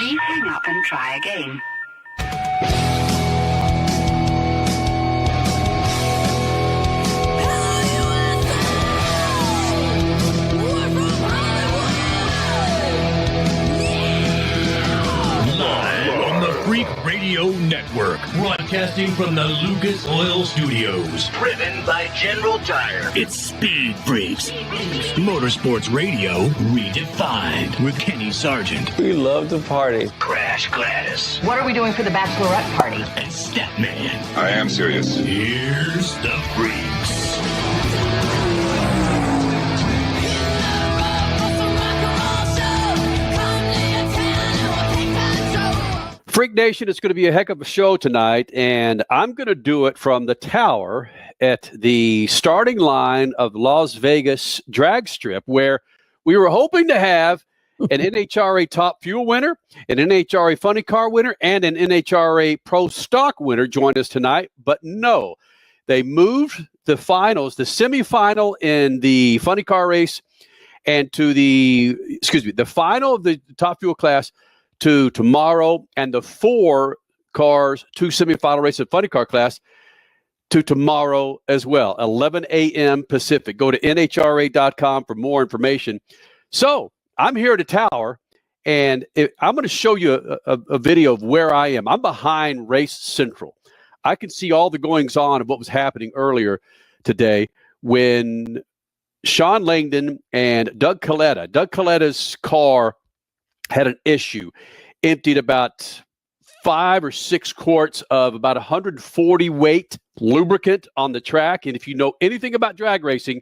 Please hang up and try again. Freak Radio Network, broadcasting from the Lucas Oil Studios. Driven by General Tire. It's Speed Freaks. Motorsports Radio redefined with Kenny Sargent. We love to party. Crash Gladys. What are we doing for the bachelorette party? And Statman. I am serious. Here's the Freaks. Freak Nation, it's going to be a heck of a show tonight, and I'm going to do it from the tower at the starting line of Las Vegas drag strip, where we were hoping to have an NHRA Top Fuel winner, an NHRA Funny Car winner, and an NHRA Pro Stock winner join us tonight. But no, they moved the finals, the semifinal in the Funny Car race, and to the final of the Top Fuel class to tomorrow, and the 4 cars, 2 semifinal races of Funny Car class to tomorrow as well, 11 a.m. Pacific. Go to NHRA.com for more information. So I'm here at the tower, and I'm going to show you a video of where I am. I'm behind Race Central. I can see all the goings-on of what was happening earlier today when Sean Langdon and Doug Coletta's car had an issue, emptied about 5 or 6 quarts of about 140 weight lubricant on the track. And if you know anything about drag racing,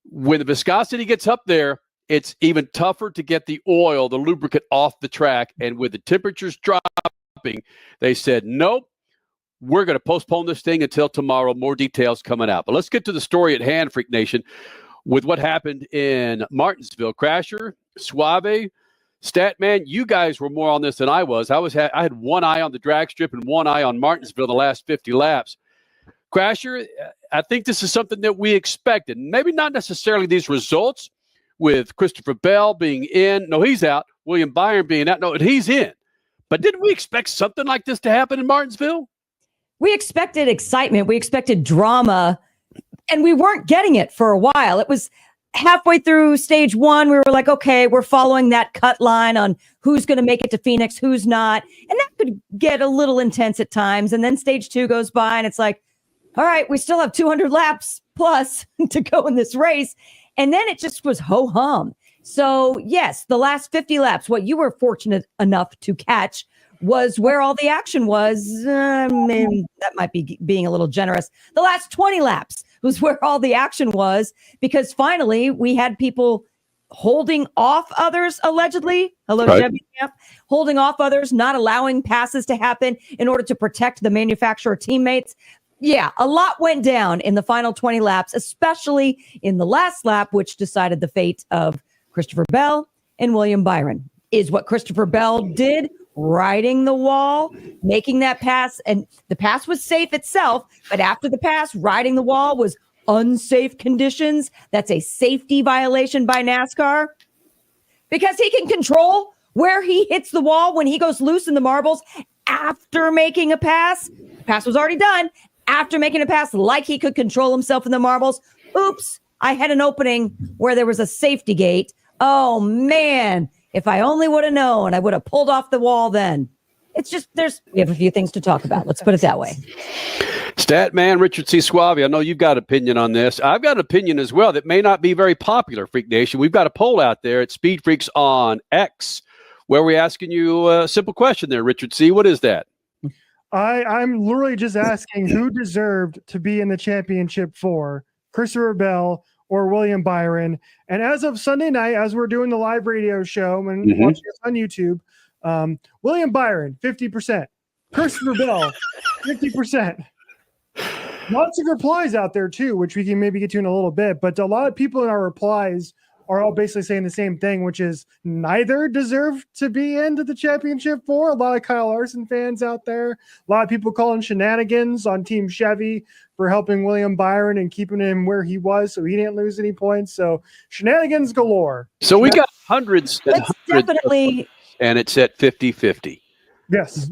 when the viscosity gets up there, it's even tougher to get the oil, the lubricant off the track. And with the temperatures dropping, they said, nope, we're going to postpone this thing until tomorrow. More details coming out. But let's get to the story at hand, Freak Nation, with what happened in Martinsville. Crasher, Suave, Statman, you guys were more on this than I was. I had one eye on the drag strip and one eye on Martinsville the last 50 laps. Crasher, I think this is something that we expected. Maybe not necessarily these results with Christopher Bell being in. No, he's out. William Byron being out. No, he's in. But didn't we expect something like this to happen in Martinsville? We expected excitement. We expected drama. And we weren't getting it for a while. It was halfway through stage 1, we were like, okay, we're following that cut line on who's going to make it to Phoenix, who's not. And that could get a little intense at times. And then stage 2 goes by and it's like, all right, we still have 200 laps plus to go in this race. And then it just was ho-hum. So yes, the last 50 laps, what you were fortunate enough to catch was where all the action was. That might be being a little generous. The last 20 laps was where all the action was, because finally we had people holding off others, allegedly. Hello, right. Debbie. Yep. Holding off others, not allowing passes to happen in order to protect the manufacturer teammates. Yeah, a lot went down in the final 20 laps, especially in the last lap, which decided the fate of Christopher Bell and William Byron. Is what Christopher Bell did riding the wall, making that pass, and the pass was safe itself, but after the pass, riding the wall was unsafe conditions. That's a safety violation by NASCAR, because he can control where he hits the wall when he goes loose in the marbles after making a pass. Pass was already done. After making a pass, like he could control himself in the marbles. Oops, I had an opening where there was a safety gate. Oh man, if I only would have known, I would have pulled off the wall then. It's just, we have a few things to talk about. Let's put it that way. Statman, Richard C. Suave, I know you've got an opinion on this. I've got an opinion as well that may not be very popular, Freak Nation. We've got a poll out there at Speed Freaks on X, where we're asking you a simple question there, Richard C. What is that? I'm literally just asking who deserved to be in the championship for Christopher Bell or William Byron. And as of Sunday night, as we're doing the live radio show and watching us on YouTube, William Byron, 50%. Christopher Bell, 50%. Lots of replies out there too, which we can maybe get to in a little bit. But a lot of people in our replies are all basically saying the same thing, which is neither deserve to be into the championship for. A lot of Kyle Larson fans out there. A lot of people calling shenanigans on Team Chevy for helping William Byron and keeping him where he was so he didn't lose any points. So shenanigans galore. So we got hundreds and Let's hundreds definitely and it's at 50-50. Yes.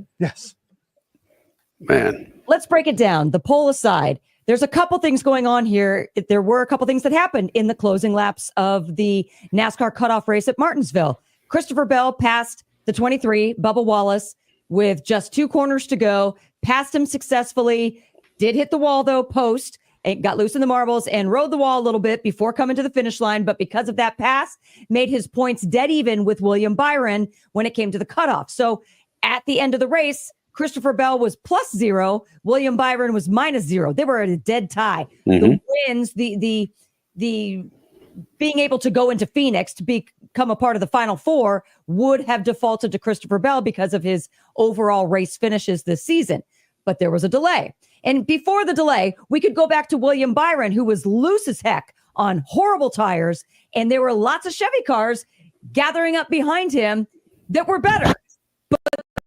Man. Let's break it down. The poll aside, there's a couple things going on here. There were a couple things that happened in the closing laps of the NASCAR cutoff race at Martinsville. Christopher Bell passed the 23, Bubba Wallace, with just 2 corners to go, passed him successfully, did hit the wall, though, post, and got loose in the marbles and rode the wall a little bit before coming to the finish line. But because of that pass, made his points dead even with William Byron when it came to the cutoff. So at the end of the race, Christopher Bell was +0. William Byron was -0. They were at a dead tie. The wins, the being able to go into Phoenix to become a part of the Final Four would have defaulted to Christopher Bell because of his overall race finishes this season. But there was a delay. And before the delay, we could go back to William Byron, who was loose as heck on horrible tires. And there were lots of Chevy cars gathering up behind him that were better, but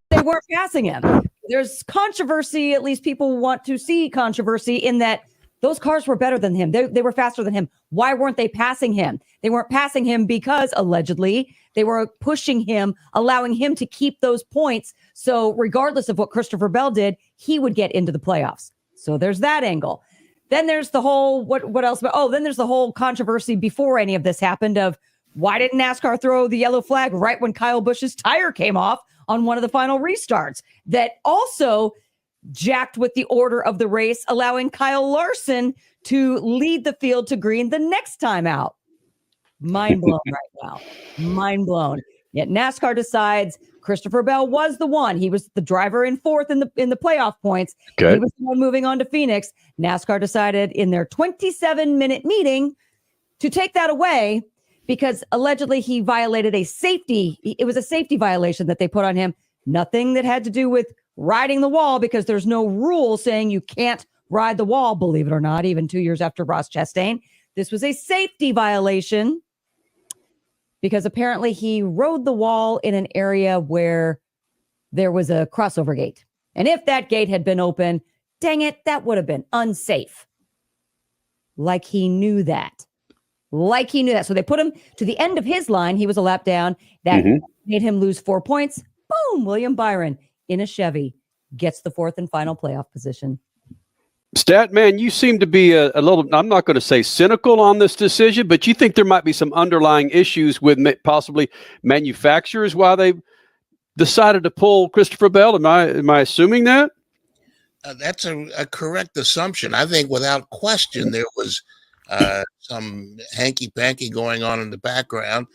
they weren't passing him. There's controversy, at least people want to see controversy, in that those cars were better than him. They were faster than him. Why weren't they passing him? They weren't passing him because, allegedly, they were pushing him, allowing him to keep those points. So regardless of what Christopher Bell did, he would get into the playoffs. So there's that angle. Then there's the whole, what else? Then there's the whole controversy before any of this happened of why didn't NASCAR throw the yellow flag right when Kyle Busch's tire came off on one of the final restarts? That also jacked with the order of the race, allowing Kyle Larson to lead the field to green the next time out. Mind blown right now. Mind blown. Yet NASCAR decides Christopher Bell was the one. He was the driver in 4th in the playoff points. Okay. He was the one moving on to Phoenix. NASCAR decided in their 27-minute meeting to take that away because allegedly he violated a safety. It was a safety violation that they put on him. Nothing that had to do with riding the wall, because there's no rule saying you can't ride the wall, believe it or not, even 2 years after Ross Chastain. This was a safety violation because apparently he rode the wall in an area where there was a crossover gate. And if that gate had been open, dang it, that would have been unsafe. Like he knew that. So they put him to the end of his line. He was a lap down. That made him lose 4 points. Boom, William Byron in a Chevy gets the 4th and final playoff position. Statman, you seem to be a little, I'm not going to say cynical on this decision, but you think there might be some underlying issues with possibly manufacturers why they decided to pull Christopher Bell. Am I assuming that? That's a correct assumption. I think without question there was some hanky-panky going on in the background.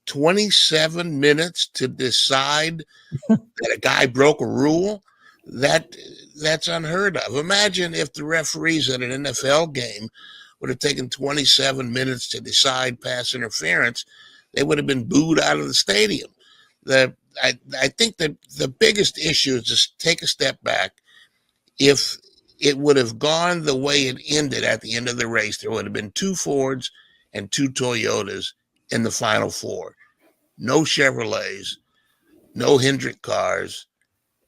27 minutes to decide that a guy broke a rule, that's unheard of. Imagine if the referees at an NFL game would have taken 27 minutes to decide pass interference. They would have been booed out of the stadium. I think that the biggest issue is just take a step back. If it would have gone the way it ended at the end of the race, there would have been 2 Fords and 2 Toyotas in the Final Four. No Chevrolets, no Hendrick cars.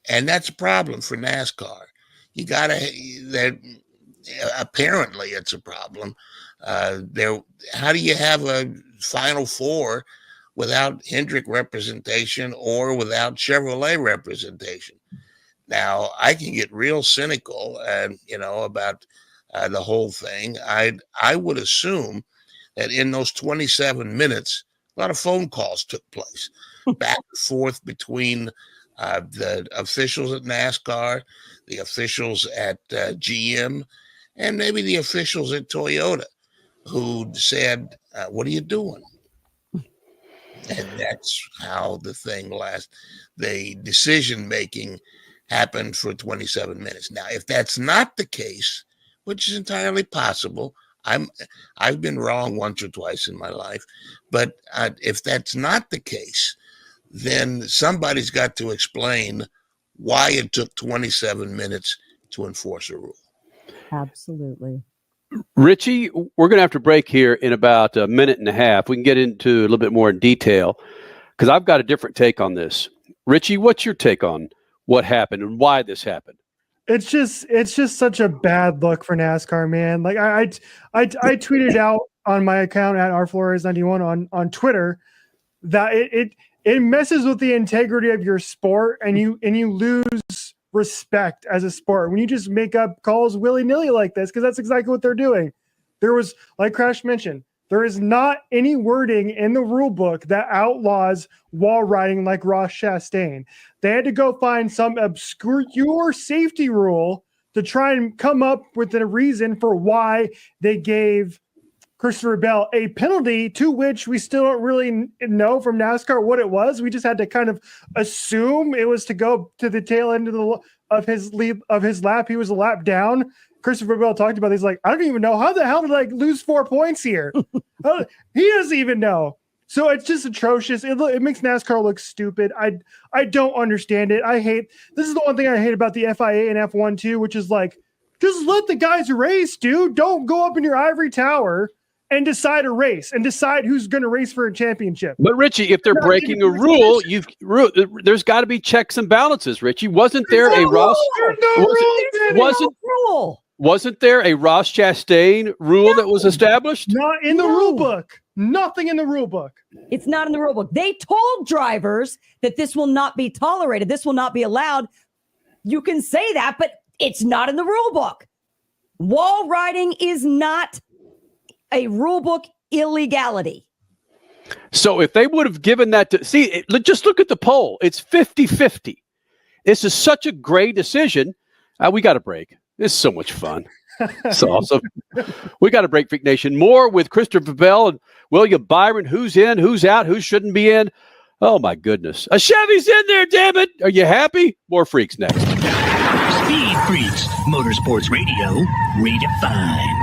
And that's a problem for NASCAR. Apparently it's a problem. How do you have a Final Four without Hendrick representation or without Chevrolet representation? Now, I can get real cynical, about the whole thing. I would assume that in those 27 minutes, a lot of phone calls took place back and forth between the officials at NASCAR, the officials at GM, and maybe the officials at Toyota who said, what are you doing? And that's how the decision-making happened for 27 minutes. Now, if that's not the case, which is entirely possible, I've been wrong once or twice in my life, but if that's not the case, then somebody's got to explain why it took 27 minutes to enforce a rule. Absolutely. Richie, we're going to have to break here in about a minute and a half. We can get into a little bit more in detail because I've got a different take on this. Richie, what's your take on what happened and why this happened? It's just such a bad look for NASCAR, man. Like I tweeted out on my account at rflores91 on Twitter that it messes with the integrity of your sport, and you lose respect as a sport when you just make up calls willy-nilly like this, because that's exactly what they're doing. There was, like Crash mentioned, there is not any wording in the rule book that outlaws wall riding like Ross Chastain. They had to go find some obscure safety rule to try and come up with a reason for why they gave Christopher Bell a penalty, to which we still don't really know from NASCAR what it was. We just had to kind of assume it was to go to the tail end of his lap. He was a lap down. Christopher Bell talked about it. He's like, I don't even know how the hell did I lose 4 points here. He doesn't even know. So it's just atrocious. It makes NASCAR look stupid. I don't understand it. This is the one thing I hate about the FIA and F1 too, which is like, just let the guys race, dude. Don't go up in your ivory tower and decide a race and decide who's going to race for a championship. But Richie, if they're breaking a rule, there's got to be checks and balances. Richie, wasn't there a Ross? Wasn't there a Ross Chastain rule that was established? Not in the rule book. Nothing in the rule book. It's not in the rule book. They told drivers that this will not be tolerated. This will not be allowed. You can say that, but it's not in the rule book. Wall riding is not a rule book illegality. So if they would have given that just look at the poll. It's 50-50. This is such a great decision. We got a break. It's so much fun. It's awesome. We got a break, Freak Nation. More with Christopher Bell and William Byron. Who's in, who's out, who shouldn't be in. Oh, my goodness. A Chevy's in there, damn it. Are you happy? More Freaks next. Speed Freaks, Motorsports Radio, redefined.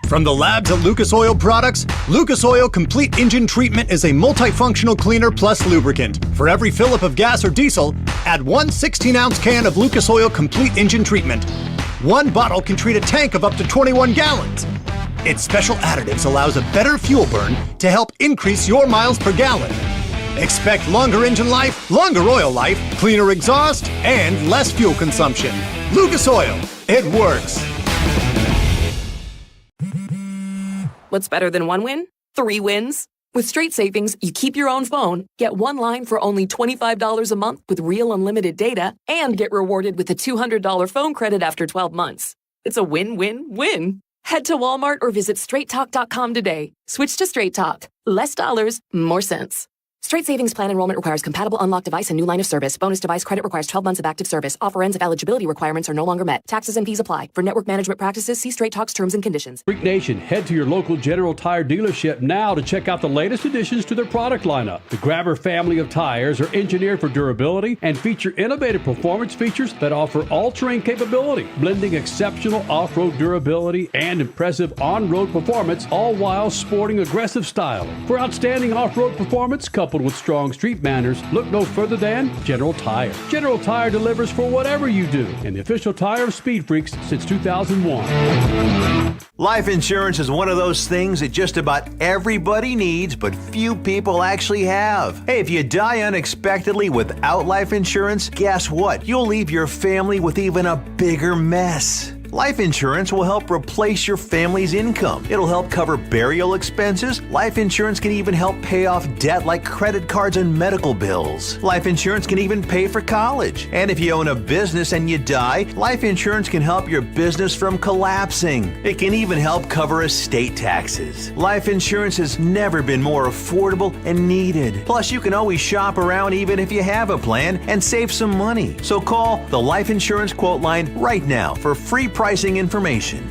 From the labs at Lucas Oil Products, Lucas Oil Complete Engine Treatment is a multifunctional cleaner plus lubricant. For every fill-up of gas or diesel, add one 16-ounce can of Lucas Oil Complete Engine Treatment. One bottle can treat a tank of up to 21 gallons. Its special additives allows a better fuel burn to help increase your miles per gallon. Expect longer engine life, longer oil life, cleaner exhaust, and less fuel consumption. Lucas Oil, it works. What's better than one win? 3 wins. With Straight Savings, you keep your own phone, get one line for only $25 a month with real unlimited data, and get rewarded with a $200 phone credit after 12 months. It's a win-win-win. Head to Walmart or visit straighttalk.com today. Switch to Straight Talk. Less dollars, more sense. Straight Savings Plan enrollment requires compatible unlocked device and new line of service. Bonus device credit requires 12 months of active service. Offer ends if eligibility requirements are no longer met. Taxes and fees apply. For network management practices, see Straight Talk's terms and conditions. Freak Nation, head to your local General Tire dealership now to check out the latest additions to their product lineup. The Grabber family of tires are engineered for durability and feature innovative performance features that offer all-terrain capability, blending exceptional off-road durability and impressive on-road performance, all while sporting aggressive style. For outstanding off-road performance, coupled with strong street manners, look no further than General Tire. General Tire delivers for whatever you do, and the official tire of Speed Freaks since 2001. Life insurance is one of those things that just about everybody needs, but few people actually have. Hey, if you die unexpectedly without life insurance, guess what? You'll leave your family with even a bigger mess. Life insurance will help replace your family's income. It'll help cover burial expenses. Life insurance can even help pay off debt like credit cards and medical bills. Life insurance can even pay for college. And if you own a business and you die, life insurance can help your business from collapsing. It can even help cover estate taxes. Life insurance has never been more affordable and needed. Plus, you can always shop around even if you have a plan and save some money. So call the Life Insurance Quote Line right now for free pricing information.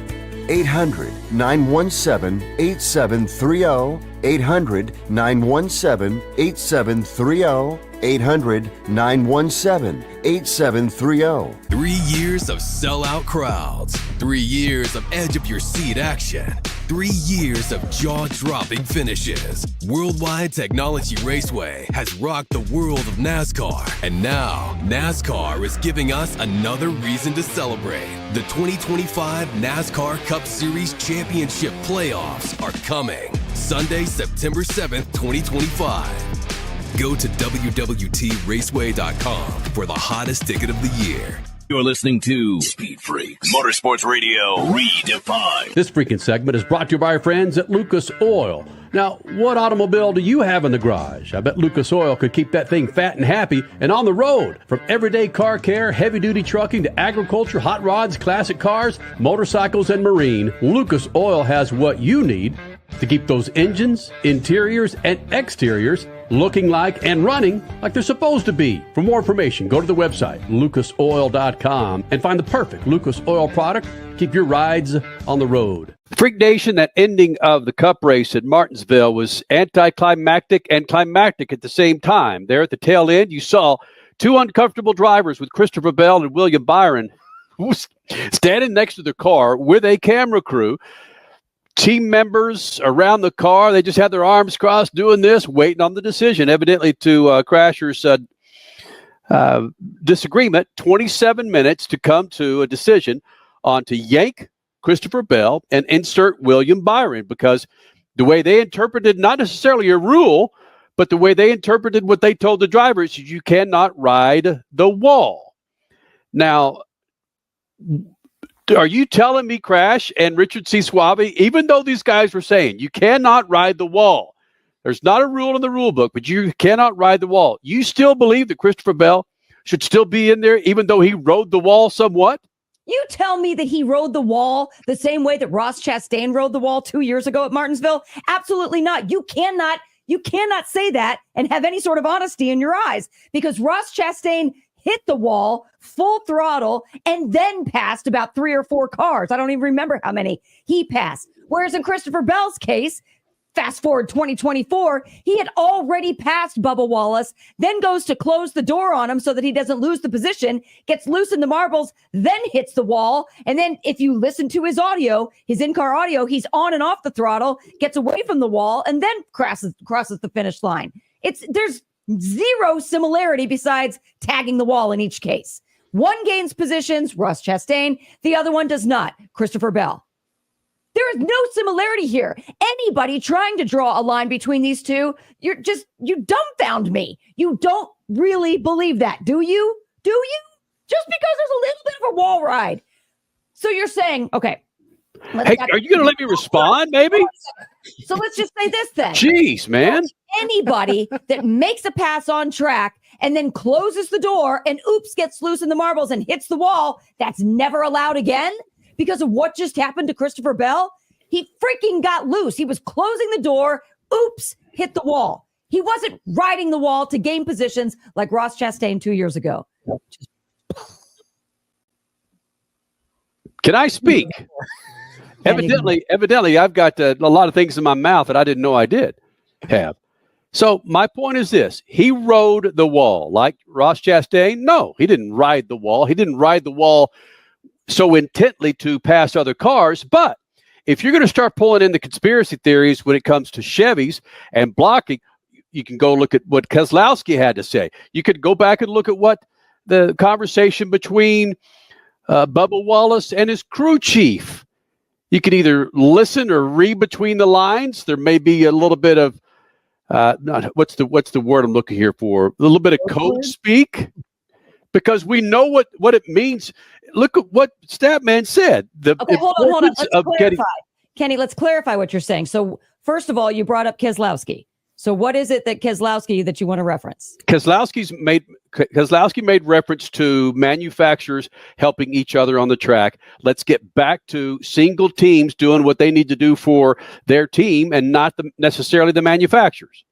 800-917-8730. 800-917-8730. 800-917-8730. 3 years of sellout crowds. 3 years of edge of your seat action. 3 years of jaw-dropping finishes. Worldwide Technology Raceway has rocked the world of NASCAR. And now, NASCAR is giving us another reason to celebrate. The 2025 NASCAR Cup Series Championship Playoffs are coming. Sunday, September 7th, 2025. Go to WWTRaceway.com for the hottest ticket of the year. You're listening to Speed Freaks Motorsports Radio Redefined. This freaking segment is brought to you by our friends at Lucas Oil. Now, what automobile do you have in the garage? I bet Lucas Oil could keep that thing fat and happy and on the road. From everyday car care, heavy-duty trucking to agriculture, hot rods, classic cars, motorcycles, and marine, Lucas Oil has what you need to keep those engines, interiors, and exteriors looking like and running like they're supposed to be. For more information, go to the website, lucasoil.com, and find the perfect Lucas Oil product. Keep your rides on the road. Freak Nation, that ending of the Cup race at Martinsville was anticlimactic and climactic at the same time. There at the tail end, you saw two uncomfortable drivers with Christopher Bell and William Byron standing next to the car with a camera crew. Team members around the car, they just had their arms crossed doing this, waiting on the decision, evidently to Crasher's disagreement. 27 minutes to come to a decision on to yank Christopher Bell and insert William Byron, because the way they interpreted not necessarily a rule, but the way they interpreted what they told the drivers is you cannot ride the wall. Now, are you telling me, Crash and Richard C. Suave, even though these guys were saying you cannot ride the wall, there's not a rule in the rule book, but you cannot ride the wall, you still believe that Christopher Bell should still be in there even though he rode the wall somewhat? You tell me that he rode the wall the same way that Ross Chastain rode the wall 2 years ago at Martinsville? Absolutely not. You cannot say that and have any sort of honesty in your eyes, because Ross Chastain hit the wall full throttle and then passed about 3 or 4 cars. I don't even remember how many he passed. Whereas in Christopher Bell's case, fast forward 2024, he had already passed Bubba Wallace, then goes to close the door on him so that he doesn't lose the position, gets loose in the marbles, then hits the wall. And then if you listen to his audio, his in-car audio, he's on and off the throttle, gets away from the wall, and then crosses the finish line. There's zero similarity besides tagging the wall in each case. One gains positions, Ross Chastain. The other one does not, Christopher Bell. There is no similarity here. Anybody trying to draw a line between these two, you dumbfound me. You don't really believe that, do you? Do you? Just because there's a little bit of a wall ride. So you're saying, okay. Hey, are you going to let me respond, maybe? So let's just say this then. Jeez, man. Anybody that makes a pass on track and then closes the door and gets loose in the marbles and hits the wall, that's never allowed again because of what just happened to Christopher Bell. He freaking got loose. He was closing the door. Hit the wall. He wasn't riding the wall to gain positions like Ross Chastain 2 years ago. Can I speak? Evidently, I've got a lot of things in my mouth that I didn't know I did have. So my point is this. He rode the wall like Ross Chastain. No, he didn't ride the wall. He didn't ride the wall so intently to pass other cars. But if you're going to start pulling in the conspiracy theories when it comes to Chevys and blocking, you can go look at what Keselowski had to say. You could go back and look at what the conversation between Bubba Wallace and his crew chief. You could either listen or read between the lines. There may be a little bit of what's the word I'm looking here for? A little bit of code speak, because we know what it means. Look at what Statman said. Hold on. Let's clarify. Kenny, let's clarify what you're saying. So first of all, you brought up Keselowski. So what is it that Keselowski that you want to reference? Keselowski made reference to manufacturers helping each other on the track. Let's get back to single teams doing what they need to do for their team and not necessarily the manufacturers.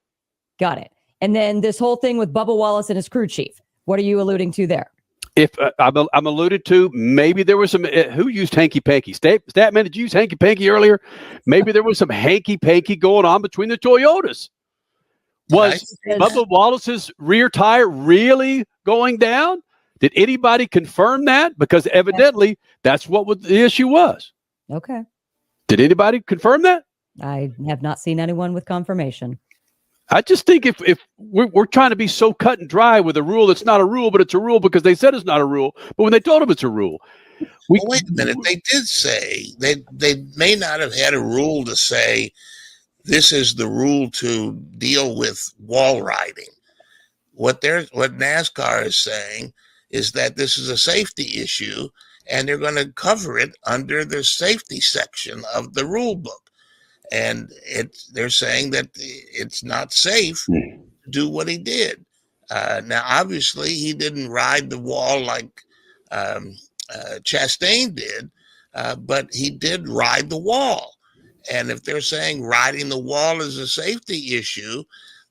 Got it. And then this whole thing with Bubba Wallace and his crew chief. What are you alluding to there? If I'm alluded to, maybe there was some who used hanky panky. Statman, did you use hanky panky earlier? Maybe there was some hanky panky going on between the Toyotas. Was Bubba Wallace's rear tire really going down? Did anybody confirm that? Because evidently that's what the issue was. Okay. Did anybody confirm that? I have not seen anyone with confirmation. I just think if we're trying to be so cut and dry with a rule that's not a rule, but it's a rule because they said it's not a rule, but when they told them it's a rule. Wait a minute. They did say they may not have had a rule to say this is the rule to deal with wall riding. What NASCAR is saying is that this is a safety issue, and they're going to cover it under the safety section of the rule book. And they're saying that it's not safe to do what he did. Now, obviously, he didn't ride the wall like Chastain did, but he did ride the wall. And if they're saying riding the wall is a safety issue,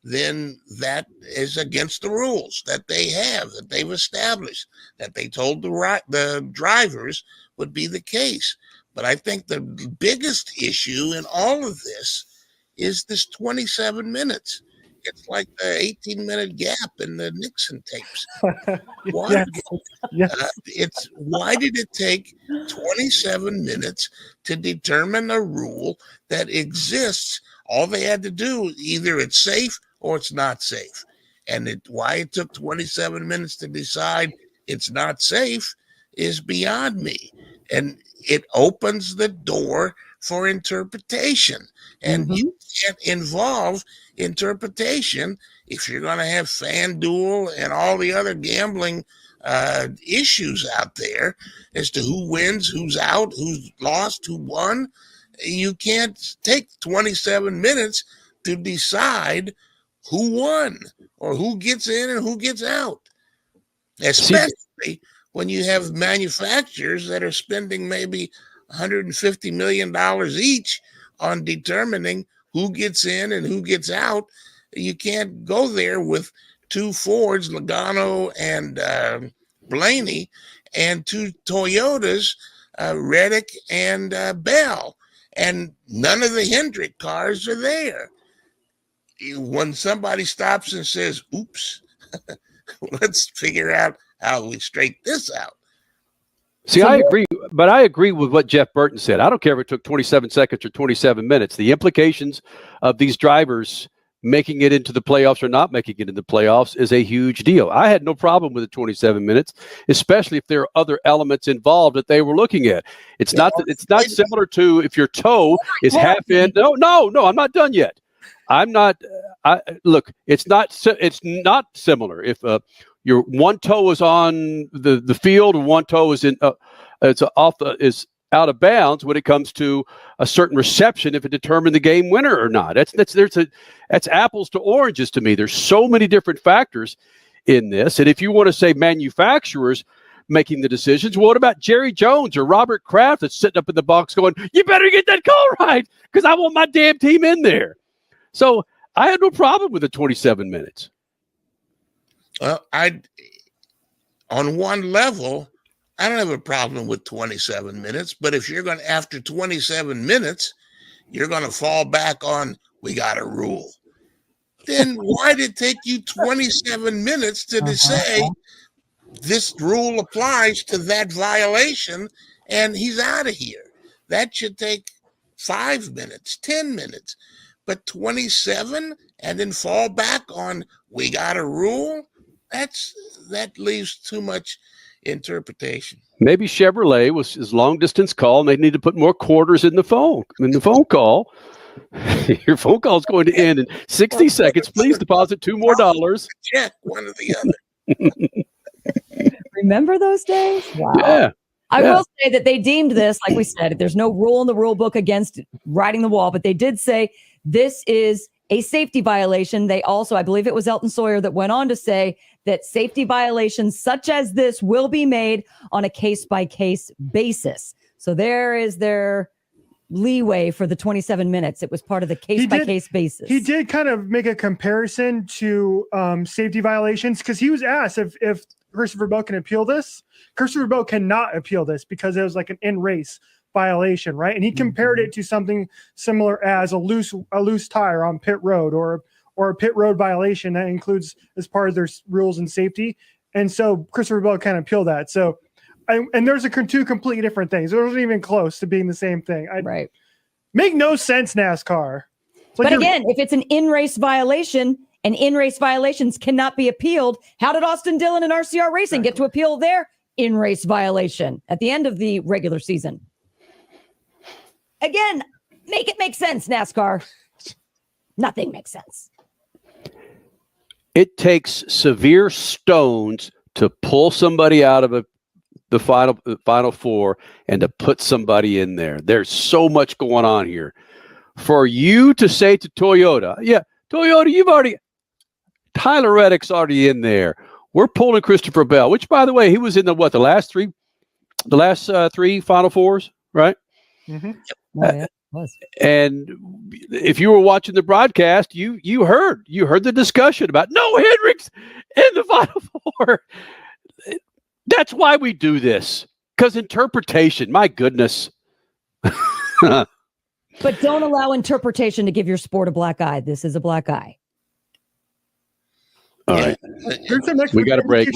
then that is against the rules that they've established, that they told the drivers would be the case. But I think the biggest issue in all of this is this 27 minutes. It's like the 18-minute gap in the Nixon tapes. Why? Yes. Why did it take 27 minutes to determine a rule that exists? All they had to do, either it's safe or it's not safe. And why it took 27 minutes to decide it's not safe is beyond me. And it opens the door for interpretation. And you can't involve interpretation if you're going to have FanDuel and all the other gambling issues out there as to who wins, who's out, who's lost, who won. You can't take 27 minutes to decide who won or who gets in and who gets out, especially when you have manufacturers that are spending maybe $150 million each on determining who gets in and who gets out. You can't go there with two Fords, Logano and Blaney, and two Toyotas, Reddick and Bell, and none of the Hendrick cars are there. When somebody stops and says, oops, let's figure out how we straighten this out. See, I agree, but I agree with what Jeff Burton said. I don't care if it took 27 seconds or 27 minutes. The implications of these drivers making it into the playoffs or not making it into the playoffs is a huge deal. I had no problem with the 27 minutes, especially if there are other elements involved that they were looking at. It's not similar to if your toe is half in. No, I'm not done yet. I'm not. Look, it's not similar. If your one toe is on the field and one toe is is out of bounds when it comes to a certain reception, if it determined the game winner or not. That's apples to oranges to me. There's so many different factors in this. And if you want to say manufacturers making the decisions, well, what about Jerry Jones or Robert Kraft that's sitting up in the box going, you better get that call right because I want my damn team in there. So I had no problem with the 27 minutes. Well, on one level, I don't have a problem with 27 minutes, but if you're going to, after 27 minutes, you're going to fall back on, we got a rule. Then why did it take you 27 minutes to say this rule applies to that violation and he's out of here? That should take 5 minutes, 10 minutes, but 27 and then fall back on, we got a rule? That leaves too much interpretation. Maybe Chevrolet was his long distance call and they need to put more quarters in the phone call. Your phone call is going to end in 60 seconds. Please deposit $2 more. Check one or the other. Remember those days? Wow. Yeah. I will say that they deemed this, like we said, there's no rule in the rule book against riding the wall, but they did say this is a safety violation. They also, I believe it was Elton Sawyer that went on to say that safety violations such as this will be made on a case-by-case basis. So there is their leeway for the 27 minutes. It was part of the case-by-case basis. He did kind of make a comparison to safety violations because he was asked if Christopher Bell can appeal this. Christopher Bell cannot appeal this because it was like an in-race violation, right? And he compared it to something similar as a loose tire on pit road or a pit road violation that includes as part of their rules and safety. And so Christopher Bell can't appeal that. So, and there's two completely different things. It wasn't even close to being the same thing. Right. Make no sense, NASCAR. But again, if it's an in-race violation and in-race violations cannot be appealed, how did Austin Dillon and RCR Racing get to appeal their in-race violation at the end of the regular season? Again, make it make sense, NASCAR. Nothing makes sense. It takes severe stones to pull somebody out of the final four and to put somebody in there. There's so much going on here. For you to say to Toyota, yeah, Toyota, Tyler Reddick's already in there. We're pulling Christopher Bell, which, by the way, he was in the last three Final Fours, right? Mm-hmm. And if you were watching the broadcast, you heard the discussion about no Hendricks in the Final Four. That's why we do this, because interpretation. My goodness. But don't allow interpretation to give your sport a black eye. This is a black eye. All right. We got a break.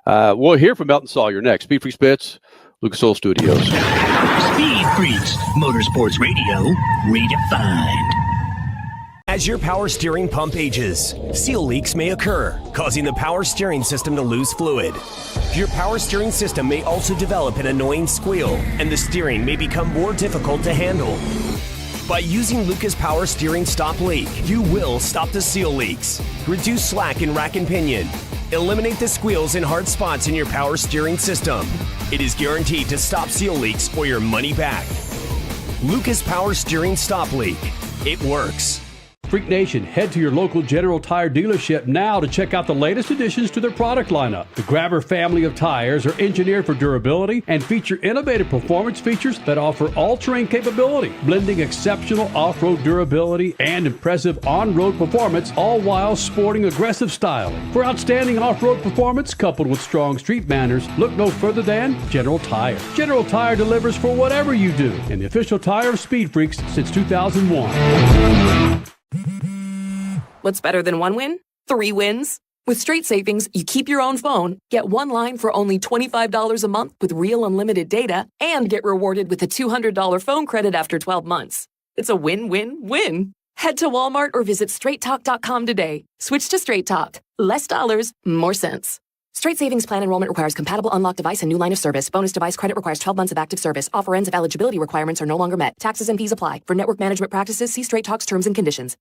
We'll hear from Melton Sawyer next. Speed Freaks Bits, Lucas Oil Studios. Speed Freaks, Motorsports Radio, redefined. As your power steering pump ages, seal leaks may occur, causing the power steering system to lose fluid. Your power steering system may also develop an annoying squeal, and the steering may become more difficult to handle. By using Lucas Power Steering Stop Leak, you will stop the seal leaks, reduce slack in rack and pinion, eliminate the squeals and hard spots in your power steering system. It is guaranteed to stop seal leaks or your money back. Lucas Power Steering Stop Leak. It works. Freak Nation, head to your local General Tire dealership now to check out the latest additions to their product lineup. The Grabber family of tires are engineered for durability and feature innovative performance features that offer all-terrain capability, blending exceptional off-road durability and impressive on-road performance, all while sporting aggressive styling. For outstanding off-road performance coupled with strong street manners, look no further than General Tire. General Tire delivers for whatever you do, and the official tire of Speed Freaks since 2001. What's better than one win? 3 wins. With Straight Savings, you keep your own phone, get one line for only $25 a month with real unlimited data, and get rewarded with a $200 phone credit after 12 months. It's a win-win-win. Head to Walmart or visit straighttalk.com today. Switch to Straight Talk. Less dollars, more sense. Straight Savings Plan enrollment requires compatible unlocked device and new line of service. Bonus device credit requires 12 months of active service. Offer ends if eligibility requirements are no longer met. Taxes and fees apply. For network management practices, see Straight Talk's terms and conditions.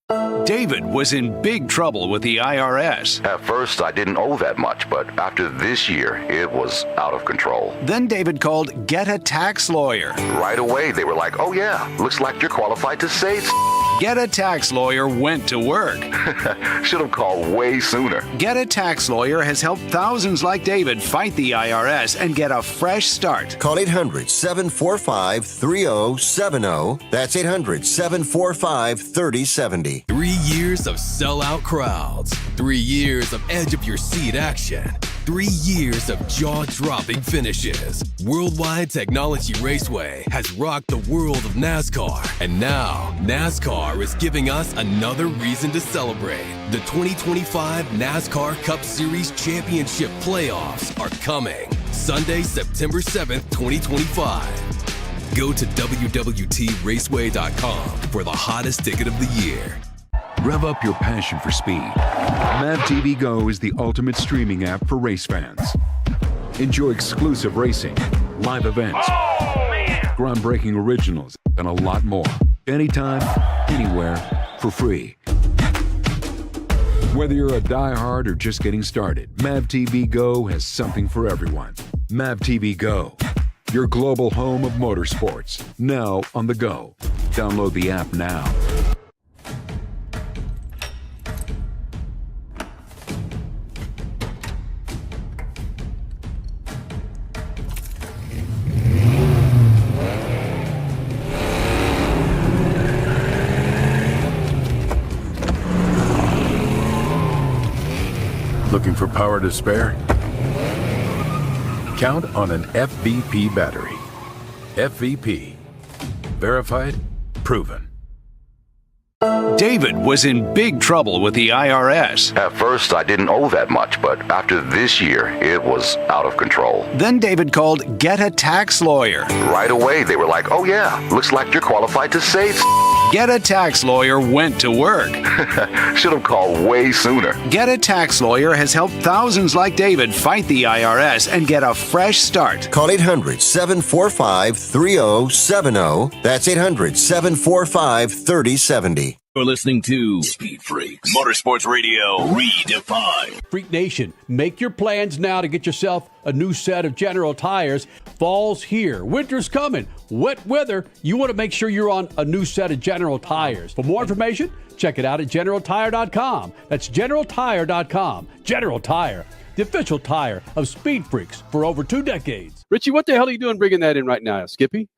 David was in big trouble with the IRS. At first, I didn't owe that much, but after this year, it was out of control. Then David called Get a Tax Lawyer. Right away, they were like, oh yeah, looks like you're qualified to save. Get a Tax Lawyer went to work. Should have called way sooner. Get a Tax Lawyer has helped thousands like David fight the IRS and get a fresh start. Call 800-745-3070. That's 800-745-3070. 3 years of sellout crowds. 3 years of edge-of-your-seat action. 3 years of jaw-dropping finishes. Worldwide Technology Raceway has rocked the world of NASCAR. And now, NASCAR is giving us another reason to celebrate. The 2025 NASCAR Cup Series Championship Playoffs are coming. Sunday, September 7th, 2025. Go to www.raceway.com for the hottest ticket of the year. Rev up your passion for speed. Mav TV Go is the ultimate streaming app for race fans. Enjoy exclusive racing, live events, groundbreaking originals, and a lot more. Anytime, anywhere, for free. Whether you're a diehard or just getting started, Mav TV Go has something for everyone. Mav TV Go, your global home of motorsports, now on the go. Download the app now. Looking for power to spare? Count on an FVP battery. FVP. Verified, proven. David was in big trouble with the IRS. At first, I didn't owe that much, but after this year, it was out of control. Then David called Get a Tax Lawyer. Right away, they were like, oh yeah, looks like you're qualified to save. Get a Tax Lawyer went to work. Should have called way sooner. Get a Tax Lawyer has helped thousands like David fight the IRS and get a fresh start. Call 800-745-3070. That's 800-745-3070. You're listening to Speed Freaks Motorsports Radio Redefined. Freak Nation, make your plans now to get yourself a new set of General tires. Fall's here. Winter's coming. Wet weather. You want to make sure you're on a new set of General tires. For more information, check it out at GeneralTire.com. That's GeneralTire.com. General Tire, the official tire of Speed Freaks for over 2 decades. Richie, what the hell are you doing bringing that in right now, Skippy?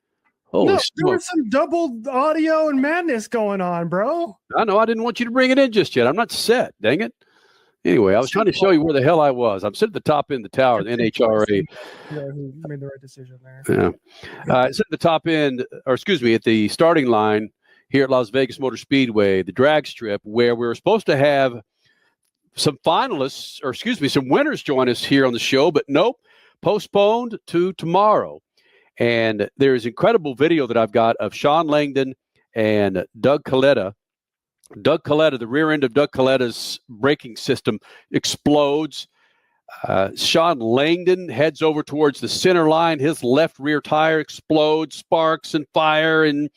Holy No, smoke. there was some double audio and madness going on, bro. I know. I didn't want you to bring it in just yet. I'm not set. Dang it. Anyway, I was trying to show you where the hell I was. I'm sitting at the top end of the tower, the NHRA. Yeah, who made the right decision there. Yeah. It's at the top end, or excuse me, at the starting line here at Las Vegas Motor Speedway, the drag strip, where we were supposed to have some finalists, or excuse me, some winners join us here on the show, but nope, postponed to tomorrow. And there's incredible video that I've got of Sean Langdon and Doug Coletta. Doug Coletta, the rear end of Doug Coletta's braking system explodes. Sean Langdon heads over towards the center line. His left rear tire explodes, sparks and fire and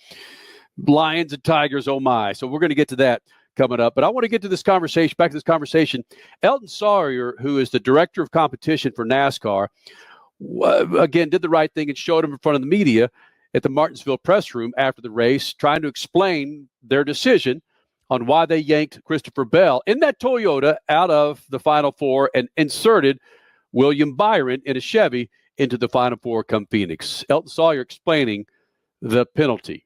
lions and tigers. Oh my. So we're going to get to that coming up. But I want to get to this conversation, back to this conversation. Elton Sawyer, who is the director of competition for NASCAR, again, did the right thing and showed him in front of the media at the Martinsville press room after the race, trying to explain their decision on why they yanked Christopher Bell in that Toyota out of the Final Four and inserted William Byron in a Chevy into the Final Four come Phoenix. Elton Sawyer explaining the penalty.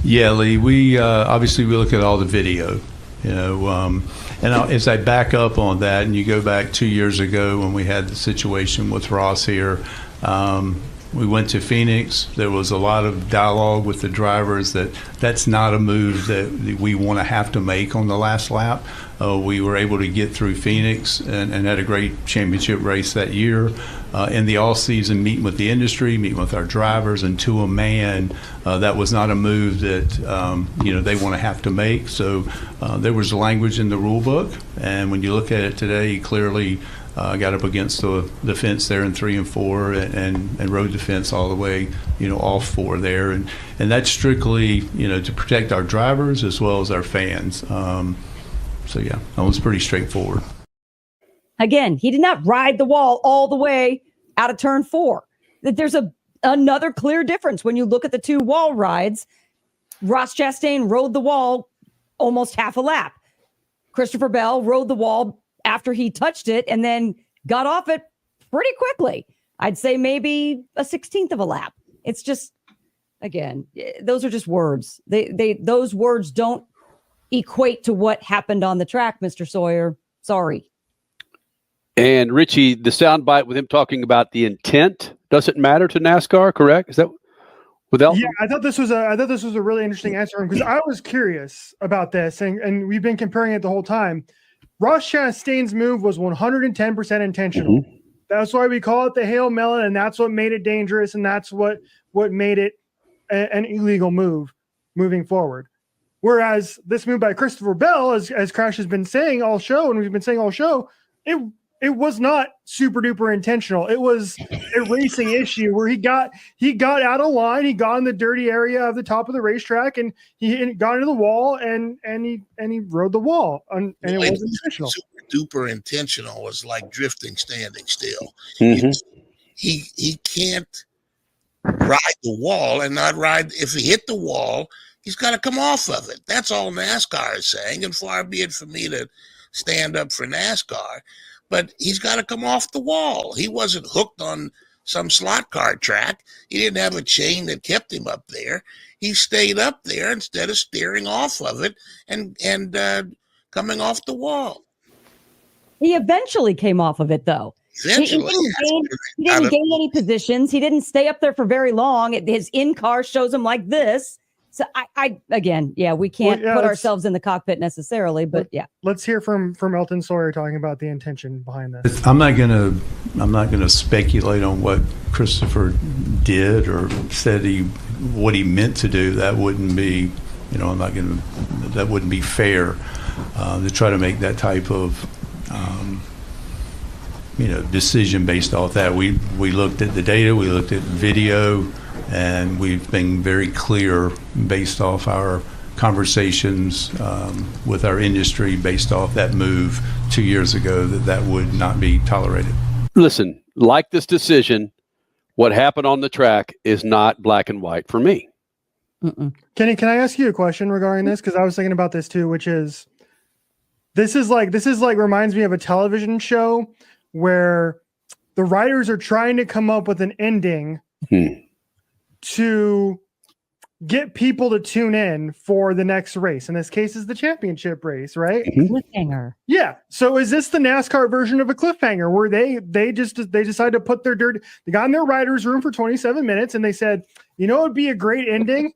Yeah, Lee, we obviously we look at all the video, and as I back up on that, and you go back 2 years ago when we had the situation with Ross here, we went to Phoenix. There was a lot of dialogue with the drivers that that's not a move that we want to have to make on the last lap. We were able to get through Phoenix and had a great championship race that year. In the off-season, meeting with the industry, meeting with our drivers, and to a man, that was not a move that they want to have to make. So there was language in the rule book, and when you look at it today, he clearly got up against the fence there in 3 and 4 and rode the fence all the way, off 4 there, and that's strictly to protect our drivers as well as our fans. So yeah, that was pretty straightforward. Again, he did not ride the wall all the way out of turn 4. There's another clear difference when you look at the 2 wall rides. Ross Chastain rode the wall almost half a lap. Christopher Bell rode the wall after he touched it and then got off it pretty quickly. I'd say maybe a 16th of a lap. It's just, again, those are just words. Those words don't equate to what happened on the track, Mr. Sawyer. Sorry. And Richie, the soundbite with him talking about the intent doesn't matter to NASCAR, correct? Is that without? Yeah, I thought this was a really interesting answer because I was curious about this, and we've been comparing it the whole time. Ross Chastain's move was 110% intentional. Mm-hmm. That's why we call it the Hail Melon, and that's what made it dangerous, and that's what made it an illegal move moving forward. Whereas this move by Christopher Bell, as Crash has been saying all show, and we've been saying all show, it was not super duper intentional. It was a racing issue where he got out of line. He got in the dirty area of the top of the racetrack, and he got into the wall, and he rode the wall, and it wasn't intentional. Super duper intentional was like drifting, standing still. Mm-hmm. He can't ride the wall and not ride. If he hit the wall, he's got to come off of it. That's all NASCAR is saying, and far be it for me to stand up for NASCAR. But he's got to come off the wall. He wasn't hooked on some slot car track. He didn't have a chain that kept him up there. He stayed up there instead of steering off of it and coming off the wall. He eventually came off of it, though. Eventually. He didn't gain any positions. He didn't stay up there for very long. His in-car shows him like this. So I again, yeah, we can't put ourselves in the cockpit necessarily, but yeah. Let's hear from Elton Sawyer talking about the intention behind this. I'm not gonna speculate on what Christopher did or said what he meant to do. That wouldn't be, that wouldn't be fair to try to make that type of decision based off that. We looked at the data, we looked at video, and we've been very clear based off our conversations with our industry based off that move 2 years ago that would not be tolerated. Listen, like this decision, what happened on the track is not black and white for me. Kenny, can I ask you a question regarding this? Because I was thinking about this too, which is this is like reminds me of a television show where the writers are trying to come up with an ending to get people to tune in for the next race. In this case, is the championship race, right? Cliffhanger. Yeah. So is this the NASCAR version of a cliffhanger where they decided to put they got in their writer's room for 27 minutes and they said, you know, it'd be a great ending.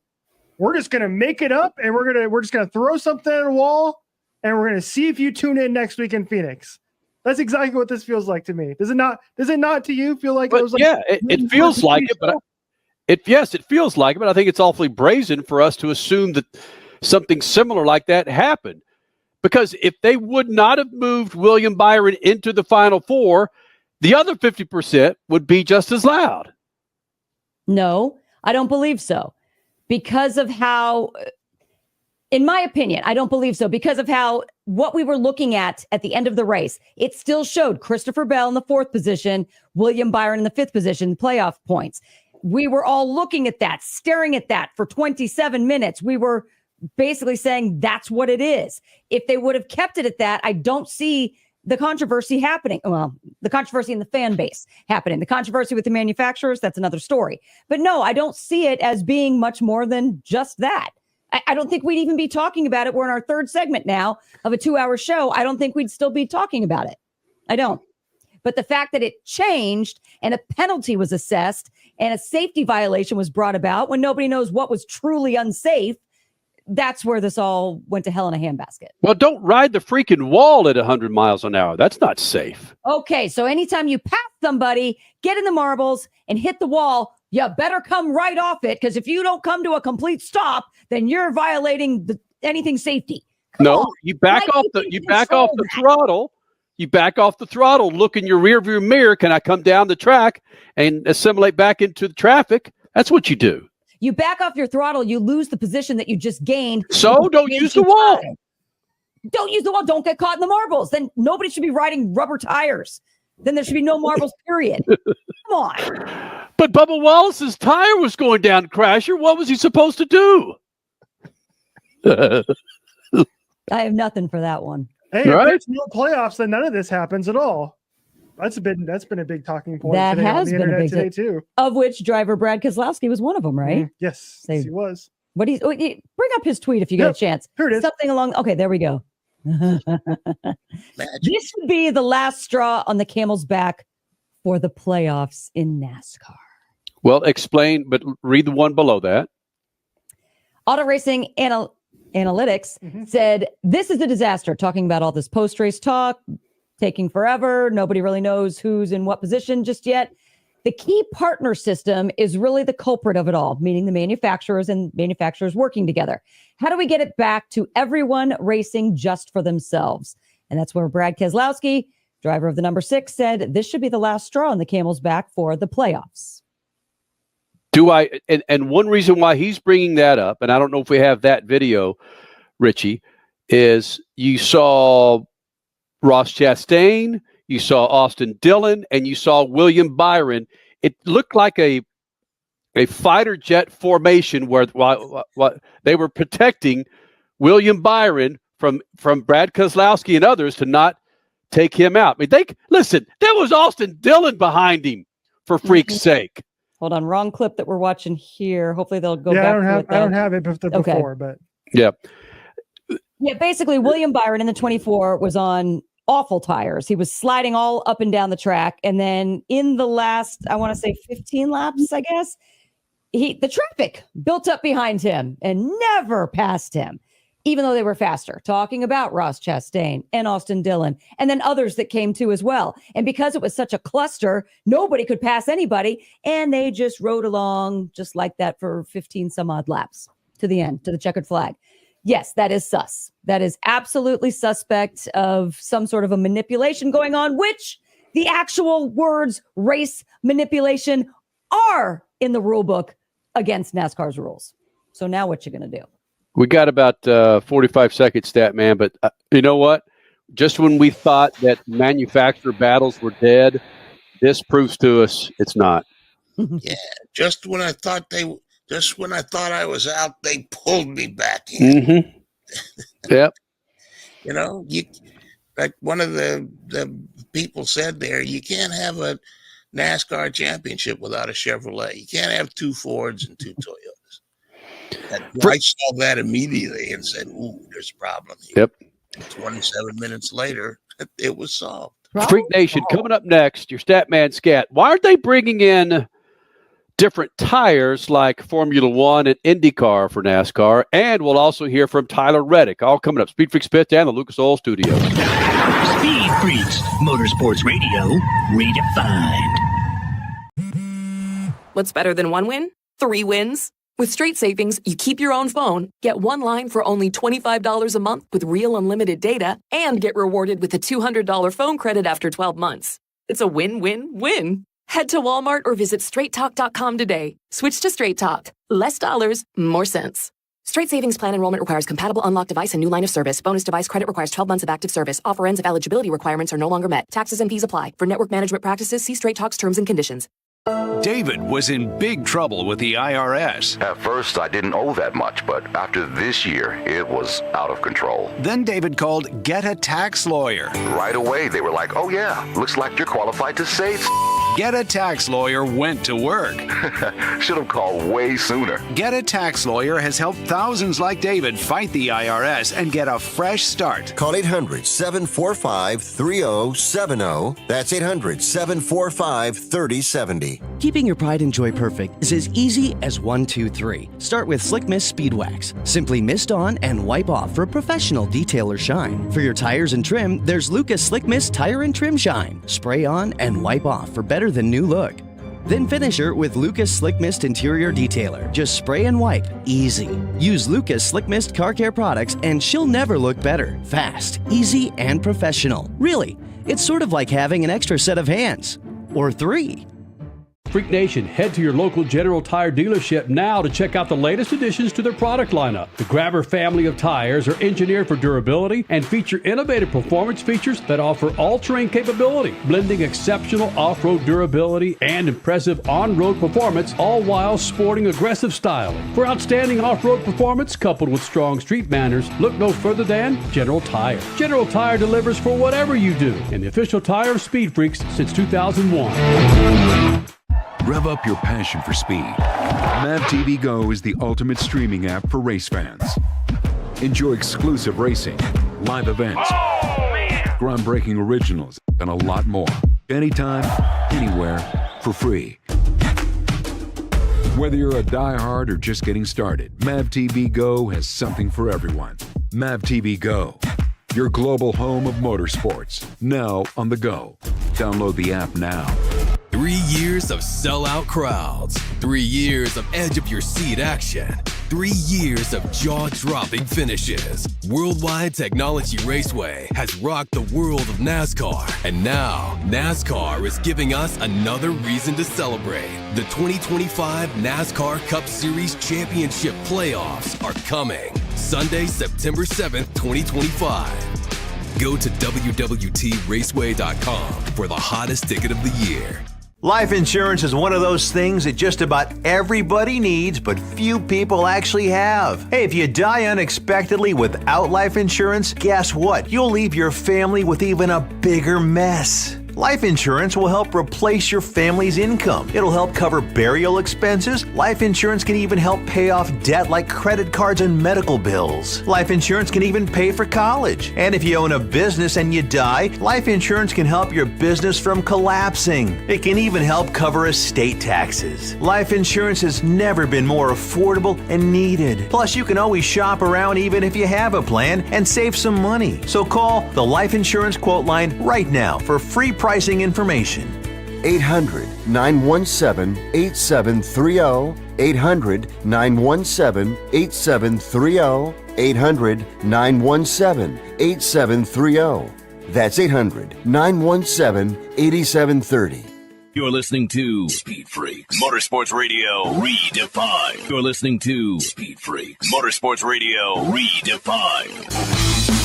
We're just going to make it up and we're just going to throw something at a wall and we're going to see if you tune in next week in Phoenix. That's exactly what this feels like to me. Does it not to you feel like it was like, yeah, it feels like it, but it feels like it, but I think it's awfully brazen for us to assume that something similar like that happened. Because if they would not have moved William Byron into the Final Four, the other 50% would be just as loud. No, I don't believe so. Because of how, in my opinion, I don't believe so. Because of how what we were looking at the end of the race, it still showed Christopher Bell in the 4th position, William Byron in the 5th position, playoff points. We were all looking at that, staring at that for 27 minutes. We were basically saying that's what it is. If they would have kept it at that, I don't see the controversy happening. Well, the controversy in the fan base happening. The controversy with the manufacturers, that's another story. But no, I don't see it as being much more than just that. I don't think we'd even be talking about it. We're in our 3rd segment now of a 2-hour show. I don't think we'd still be talking about it. I don't. But the fact that it changed and a penalty was assessed and a safety violation was brought about when nobody knows what was truly unsafe, that's where this all went to hell in a handbasket. Well, don't ride the freaking wall at 100 miles an hour. That's not safe. Okay, so anytime you pass somebody, get in the marbles and hit the wall, you better come right off it, because if you don't come to a complete stop, then you're violating anything safety. You back off the throttle. You back off the throttle, look in your rearview mirror. Can I come down the track and assimilate back into the traffic? That's what you do. You back off your throttle, you lose the position that you just gained. So don't use the wall. Don't use the wall. Don't get caught in the marbles. Then nobody should be riding rubber tires. Then there should be no marbles, period. Come on. But Bubba Wallace's tire was going down Crasher. What was he supposed to do? I have nothing for that one. Hey, if there's no playoffs, then none of this happens at all. That's been a big talking point That today has on the been a internet big today too. Of which driver Brad Keselowski was one of them, right? Yes, he was. Bring up his tweet if you get a chance. Here it is. Something along. Okay, there we go. This would be the last straw on the camel's back for the playoffs in NASCAR. Well, explain, but read the one below that. Auto Racing Analytics said, this is a disaster, talking about all this post-race talk, taking forever. Nobody really knows who's in what position just yet. The key partner system is really the culprit of it all, meaning the manufacturers and manufacturers working together. How do we get it back to everyone racing just for themselves? And that's where Brad Keselowski, driver of the number 6, said this should be the last straw on the camel's back for the playoffs. And one reason why he's bringing that up, and I don't know if we have that video, Richie, is you saw Ross Chastain, you saw Austin Dillon, and you saw William Byron. It looked like a fighter jet formation where they were protecting William Byron from Brad Keselowski and others to not take him out. I mean, there was Austin Dillon behind him, for freak's sake. Hold on, wrong clip that we're watching here. Hopefully they'll go back to it. I don't have it before, but yeah. Yeah, basically William Byron in the 24 was on awful tires. He was sliding all up and down the track. And then in the last, I want to say 15 laps, I guess, the traffic built up behind him and never passed him, even though they were faster, talking about Ross Chastain and Austin Dillon, and then others that came too as well. And because it was such a cluster, nobody could pass anybody. And they just rode along just like that for 15 some odd laps to the end, to the checkered flag. Yes, that is sus. That is absolutely suspect of some sort of a manipulation going on, which the actual words race manipulation are in the rule book against NASCAR's rules. So now what you going to do? We got about 45 seconds, stat man. But you know what? Just when we thought that manufacturer battles were dead, this proves to us it's not. Yeah, just when I thought I was out, they pulled me back in. Mm-hmm. Yep. You know, like one of the people said there, you can't have a NASCAR championship without a Chevrolet. You can't have 2 Fords and 2 Toyotas. I saw that immediately and said, "Ooh, there's a problem here." Yep. 27 minutes later, it was solved. Freak Nation, coming up next, your Statman Scat. Why aren't they bringing in different tires like Formula One and IndyCar for NASCAR? And we'll also hear from Tyler Reddick. All coming up. Speed Freaks Pit and the Lucas Oil Studios. Speed Freaks, Motorsports Radio, redefined. What's better than 1 win? 3 wins. With Straight Savings, you keep your own phone, get 1 line for only $25 a month with real unlimited data, and get rewarded with a $200 phone credit after 12 months. It's a win-win-win. Head to Walmart or visit straighttalk.com today. Switch to Straight Talk. Less dollars, more sense. Straight Savings Plan enrollment requires compatible unlocked device and new line of service. Bonus device credit requires 12 months of active service. Offer ends if eligibility requirements are no longer met. Taxes and fees apply. For network management practices, see Straight Talk's terms and conditions. David was in big trouble with the IRS. At first, I didn't owe that much, but after this year, it was out of control. Then David called Get a Tax Lawyer. Right away, they were like, "Oh yeah, looks like you're qualified to save." Get a Tax Lawyer went to work. Should have called way sooner. Get a Tax Lawyer has helped thousands like David fight the IRS and get a fresh start. Call 800-745-3070. That's 800-745-3070. Keeping your pride and joy perfect is as easy as 1, 2, 3. Start with Slick Mist Speed Wax. Simply mist on and wipe off for a professional detailer shine. For your tires and trim, there's Lucas Slick Mist Tire and Trim Shine. Spray on and wipe off for better than new look. Then finish her with Lucas Slick Mist Interior Detailer. Just spray and wipe. Easy. Use Lucas Slick Mist Car Care products and she'll never look better. Fast, easy, and professional. Really, it's sort of like having an extra set of hands. Or 3. Freak Nation, head to your local General Tire dealership now to check out the latest additions to their product lineup. The Grabber family of tires are engineered for durability and feature innovative performance features that offer all-terrain capability, blending exceptional off-road durability and impressive on-road performance, all while sporting aggressive styling. For outstanding off-road performance coupled with strong street manners, look no further than General Tire. General Tire delivers for whatever you do, and the official tire of Speed Freaks since 2001. Rev up your passion for speed. Mav TV Go is the ultimate streaming app for race fans. Enjoy exclusive racing, live events, groundbreaking originals, and a lot more. Anytime, anywhere, for free. Whether you're a diehard or just getting started, Mav TV Go has something for everyone. Mav TV Go, your global home of motorsports, now on the go. Download the app now. 3 years of sellout crowds, 3 years of edge-of-your-seat action, 3 years of jaw-dropping finishes. Worldwide Technology Raceway has rocked the world of NASCAR, and now NASCAR is giving us another reason to celebrate. The 2025 NASCAR Cup Series Championship Playoffs are coming Sunday, September 7th, 2025. Go to www.raceway.com for the hottest ticket of the year. Life insurance is one of those things that just about everybody needs, but few people actually have. Hey, if you die unexpectedly without life insurance, guess what? You'll leave your family with even a bigger mess. Life insurance will help replace your family's income. It'll help cover burial expenses. Life insurance can even help pay off debt like credit cards and medical bills. Life insurance can even pay for college. And if you own a business and you die, life insurance can help your business from collapsing. It can even help cover estate taxes. Life insurance has never been more affordable and needed. Plus, you can always shop around even if you have a plan and save some money. So call the Life Insurance Quote Line right now for free pricing information. 800-917-8730. 800-917-8730. 800-917-8730. That's 800-917-8730. You're listening to Speed Freaks Motorsports Radio Redefined. You're listening to Speed Freaks Motorsports Radio Redefined.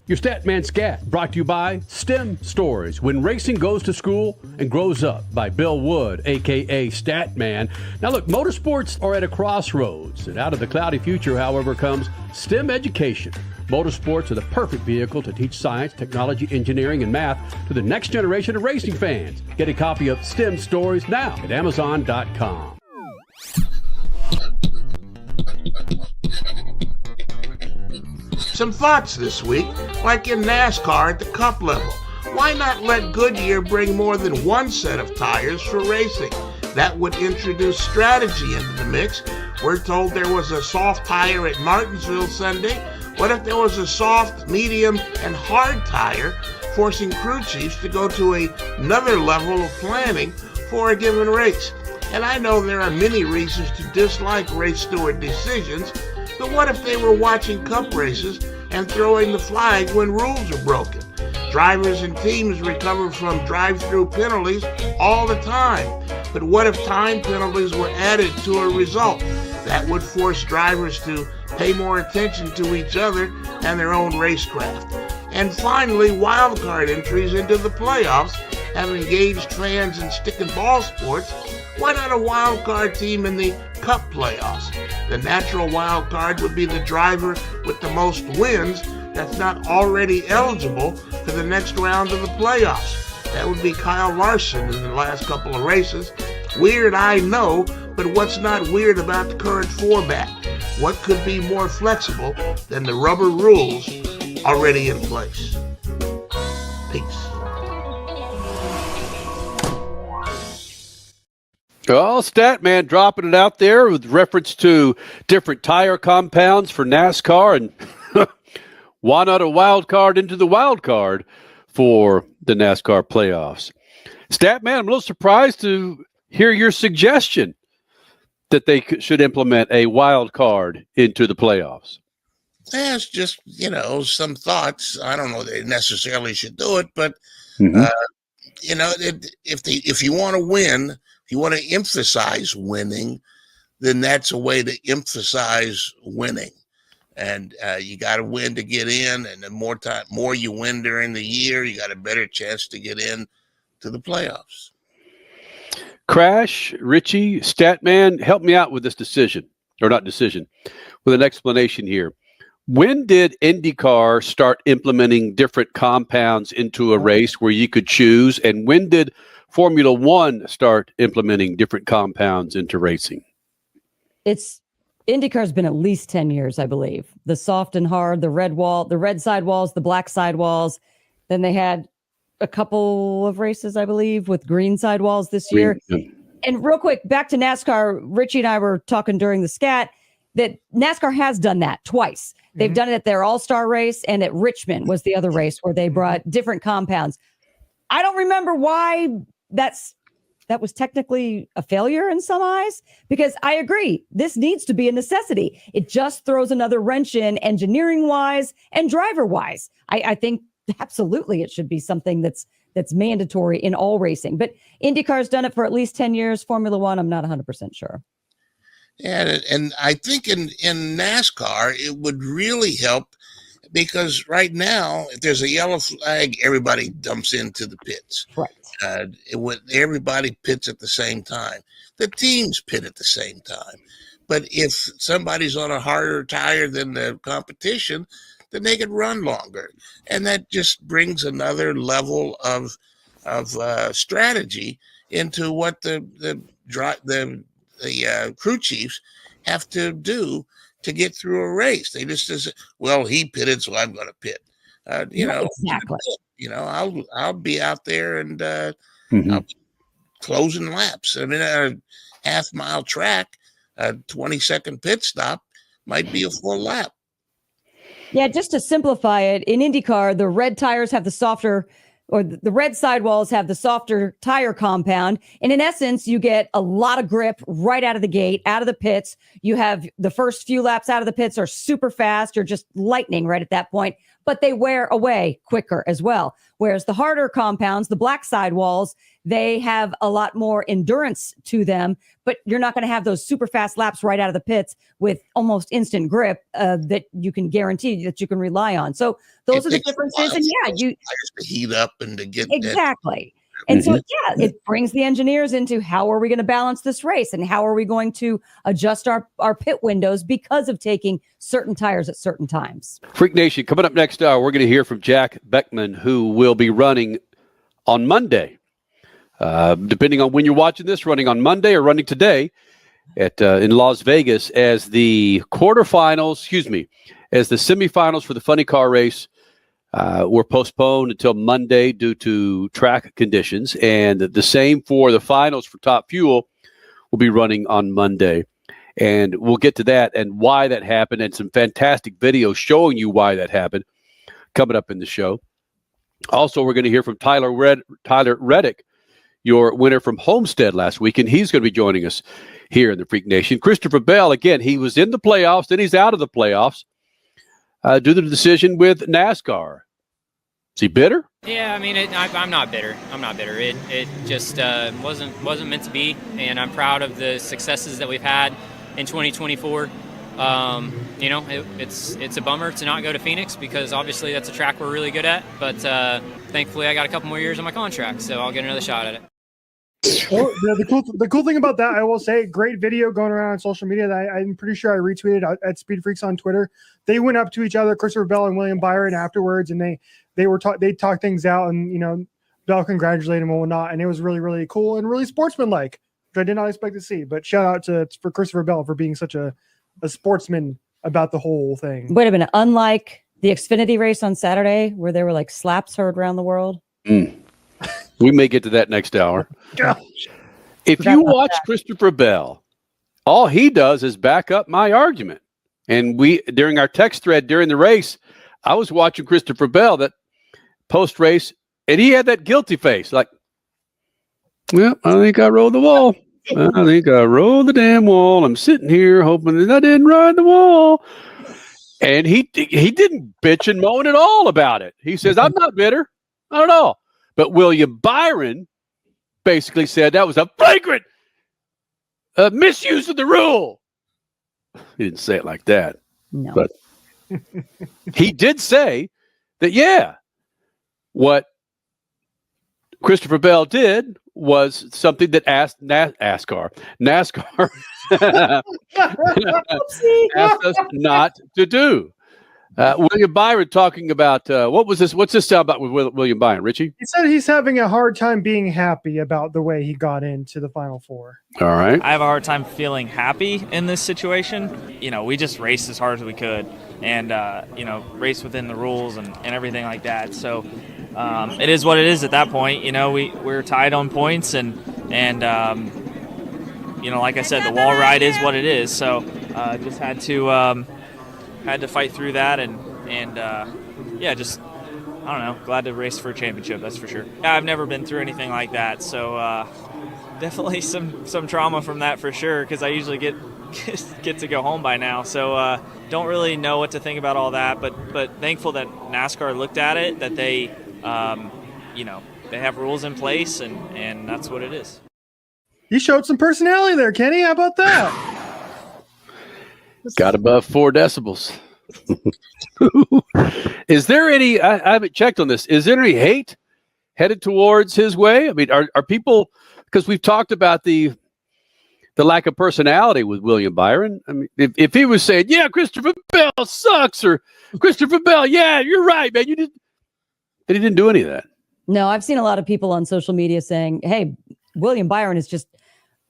Your Statman Scat, brought to you by STEM Stories. When racing goes to school and grows up, by Bill Wood, a.k.a. Statman. Now look, motorsports are at a crossroads, and out of the cloudy future, however, comes STEM education. Motorsports are the perfect vehicle to teach science, technology, engineering, and math to the next generation of racing fans. Get a copy of STEM Stories now at Amazon.com. Some thoughts this week, like in NASCAR at the Cup level. Why not let Goodyear bring more than one set of tires for racing? That would introduce strategy into the mix. We're told there was a soft tire at Martinsville Sunday. What if there was a soft, medium, and hard tire, forcing crew chiefs to go to another level of planning for a given race? And I know there are many reasons to dislike race steward decisions, but what if they were watching Cup races and throwing the flag when rules are broken? Drivers and teams recover from drive-through penalties all the time. But what if time penalties were added to a result? That would force drivers to pay more attention to each other and their own racecraft. And finally, wildcard entries into the playoffs have engaged fans in stick and ball sports. Why not a wildcard team in the Cup playoffs? The natural wildcard would be the driver with the most wins that's not already eligible for the next round of the playoffs. That would be Kyle Larson in the last couple of races. Weird, I know, but what's not weird about the current format? What could be more flexible than the rubber rules already in place? Peace. Oh, Statman dropping it out there with reference to different tire compounds for NASCAR, and why not a wild card into the wild card for the NASCAR playoffs? Statman, I'm a little surprised to hear your suggestion that they should implement a wild card into the playoffs. That's just, some thoughts. I don't know they necessarily should do it, but, if you want to win, if you want to emphasize winning, then that's a way to emphasize winning. And you got to win to get in, and the more you win during the year, you got a better chance to get in to the playoffs. Crash, Richie, Statman, help me out with this decision, or not decision, with an explanation here. When did IndyCar start implementing different compounds into a race where you could choose, and when did Formula One start implementing different compounds into racing? IndyCar's been at least 10 years, I believe. The soft and hard, the red sidewalls, the black sidewalls. Then they had a couple of races, I believe, with green sidewalls this year. And real quick, back to NASCAR, Richie and I were talking during the scat that NASCAR has done that twice. They've done it at their All-Star race, and at Richmond was the other race where they brought different compounds. I don't remember why that was technically a failure in some eyes, because I agree, this needs to be a necessity. It just throws another wrench in engineering-wise and driver-wise. I think absolutely it should be something that's mandatory in all racing. But IndyCar's done it for at least 10 years. Formula One, I'm not 100% sure. Yeah, and I think in NASCAR, it would really help, because right now, if there's a yellow flag, everybody dumps into the pits. Right. Everybody pits at the same time. The teams pit at the same time. But if somebody's on a harder tire than the competition, then they could run longer. And that just brings another level of strategy into what the crew chiefs have to do to get through a race. They just say, well, he pitted, so I'm going to pit. Exactly. I'll be out there and I'll be closing laps. I mean, a half-mile track, a 20-second pit stop might be a full lap. Yeah, just to simplify it, in IndyCar, the red tires have the softer or the red sidewalls have the softer tire compound. And in essence, you get a lot of grip right out of the gate, out of the pits. You have the first few laps out of the pits are super fast. You're just lightning right at that point, but they wear away quicker as well. Whereas the harder compounds, the black sidewalls, they have a lot more endurance to them, but you're not going to have those super fast laps right out of the pits with almost instant grip that you can guarantee that you can rely on. So those are the differences. And yeah, you to heat up and to get exactly. And so, yeah, it brings the engineers into how are we going to balance this race and how are we going to adjust our pit windows because of taking certain tires at certain times. Freak Nation, coming up next hour, we're going to hear from Jack Beckman, who will be running on Monday. Depending on when you're watching this, running on Monday or running today at in Las Vegas as the semifinals for the funny car race were postponed until Monday due to track conditions. And the same for the finals for Top Fuel will be running on Monday. And we'll get to that and why that happened and some fantastic videos showing you why that happened coming up in the show. Also, we're going to hear from Tyler Reddick, your winner from Homestead last week, and he's going to be joining us here in the Freak Nation. Christopher Bell, again, he was in the playoffs, then he's out of the playoffs due to the decision with NASCAR. Is he bitter? Yeah, I mean, I'm not bitter. I'm not bitter. It just wasn't meant to be, and I'm proud of the successes that we've had in 2024. It's a bummer to not go to Phoenix because obviously that's a track we're really good at, but thankfully I got a couple more years on my contract, so I'll get another shot at it. Well, the cool thing about that, I will say, great video going around on social media that I'm pretty sure I retweeted at SpeedFreaks on Twitter. They went up to each other, Christopher Bell and William Byron, afterwards, and they talked things out, and Bell congratulated him and whatnot, and it was really, really cool and really sportsmanlike, which I did not expect to see. But shout out for Christopher Bell for being such a sportsman about the whole thing. Wait a minute, unlike the Xfinity race on Saturday where there were like slaps heard around the world. We may get to that next hour. Gosh. If you watch Christopher Bell, all he does is back up my argument. And during our text thread during the race, I was watching Christopher Bell that post-race, and he had that guilty face, like, well, I think I rolled the wall. I think I rolled the damn wall. I'm sitting here hoping that I didn't ride the wall. And he didn't bitch and moan at all about it. He says, I'm not bitter. Not at all. But William Byron basically said that was a flagrant misuse of the rule. He didn't say it like that. No. But he did say that, yeah, what Christopher Bell did was something that asked NASCAR asked us not to do. William Byron talking about what's this sound about with William Byron, Richie? He said he's having a hard time being happy about the way he got into the Final Four. All right. I have a hard time feeling happy in this situation. We just raced as hard as we could and, race within the rules and everything like that. So it is what it is at that point. We're tied on points and like I said, the wall ride is what it is. So just had to fight through that and just I don't know, glad to race for a championship, that's for sure. I've never been through anything like that, so definitely some trauma from that for sure, because I usually get to go home by now, so don't really know what to think about all that, but thankful that NASCAR looked at it, that they they have rules in place, and that's what it is. You showed some personality there, Kenny. How about that? Got above 4 decibels. Is there any, I haven't checked on this, is there any hate headed towards his way? I mean, are people, because we've talked about the lack of personality with William Byron. I mean, if he was saying, yeah, Christopher Bell sucks, or Christopher Bell, yeah, you're right, man, but he didn't do any of that. No, I've seen a lot of people on social media saying, hey, William Byron is just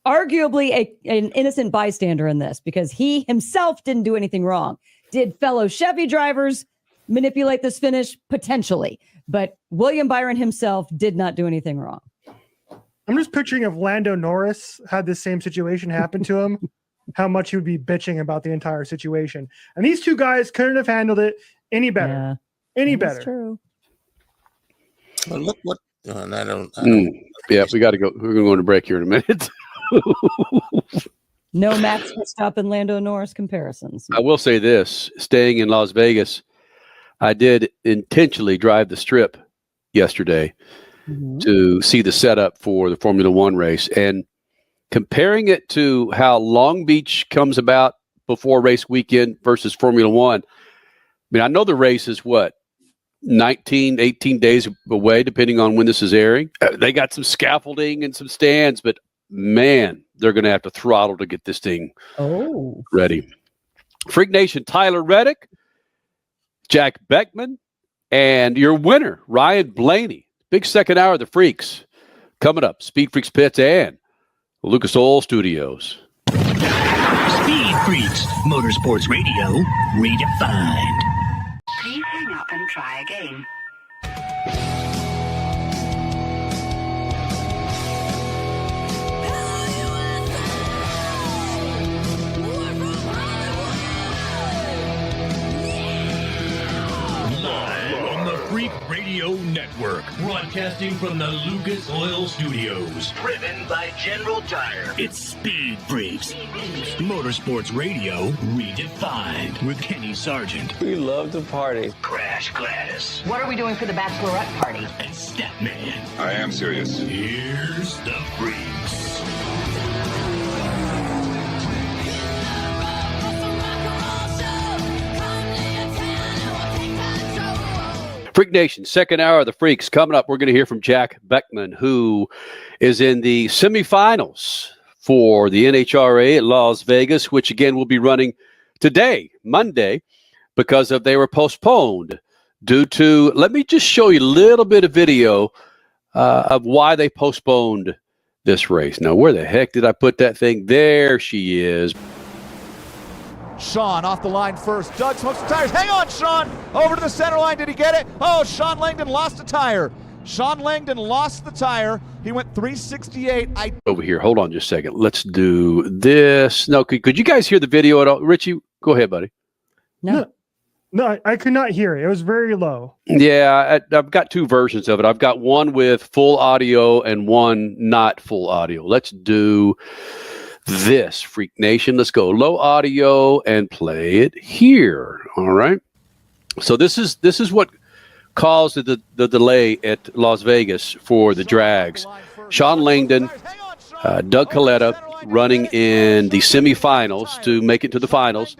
arguably an innocent bystander in this because he himself didn't do anything wrong. Did fellow Chevy drivers manipulate this finish? Potentially. But William Byron himself did not do anything wrong. I'm just picturing if Lando Norris had this same situation happen to him, how much he would be bitching about the entire situation. And these two guys couldn't have handled it any better. Yeah, any that's better. True. Well, look what I don't. Yeah, we got to go. We're going to go on a break here in a minute. No Max Verstappen, Lando Norris comparisons. I will say this: staying in Las Vegas, I did intentionally drive the strip yesterday to see the setup for the Formula One race, and comparing it to how Long Beach comes about before race weekend versus Formula One. I mean, I know the race is 19, 18 days away, depending on when this is airing. They got some scaffolding and some stands, but man, they're going to have to throttle to get this thing ready. Freak Nation, Tyler Reddick, Jack Beckman, and your winner, Ryan Blaney. Big second hour of the Freaks. Coming up, Speed Freaks Pits and Lucas Oil Studios. Speed Freaks, Motorsports Radio, redefined. Please hang up and try again. Live on the Freak Radio Network, broadcasting from the Lucas Oil Studios. Driven by General Tire. It's Speed Freaks, Motorsports Radio redefined with Kenny Sargent. We love to party. Crash Gladys. What are we doing for the bachelorette party? And Statman. I am serious. Here's the Freaks. Freak Nation, second hour of the Freaks. Coming up, we're going to hear from Jack Beckman, who is in the semifinals for the NHRA at Las Vegas, which again will be running today, Monday, because they were postponed due to, let me just show you a little bit of video of why they postponed this race. Now, where the heck did I put that thing? There she is. Sean off the line first. Doug smokes the tires. Hang on, Sean. Over to the center line. Did he get it? Oh, Sean Langdon lost a tire. Sean Langdon lost the tire. He went 368. Over here. Hold on just a second. Let's do this. No, could you guys hear the video at all? Richie, go ahead, buddy. No, I could not hear it. It was very low. Yeah, I've got two versions of it. I've got one with full audio and one not full audio. Let's do this, Freak Nation. Let's go low audio and play it here. All right. So this is what caused the delay at Las Vegas for the drags. Sean Langdon, Doug Coletta running in the semifinals to make it to the finals.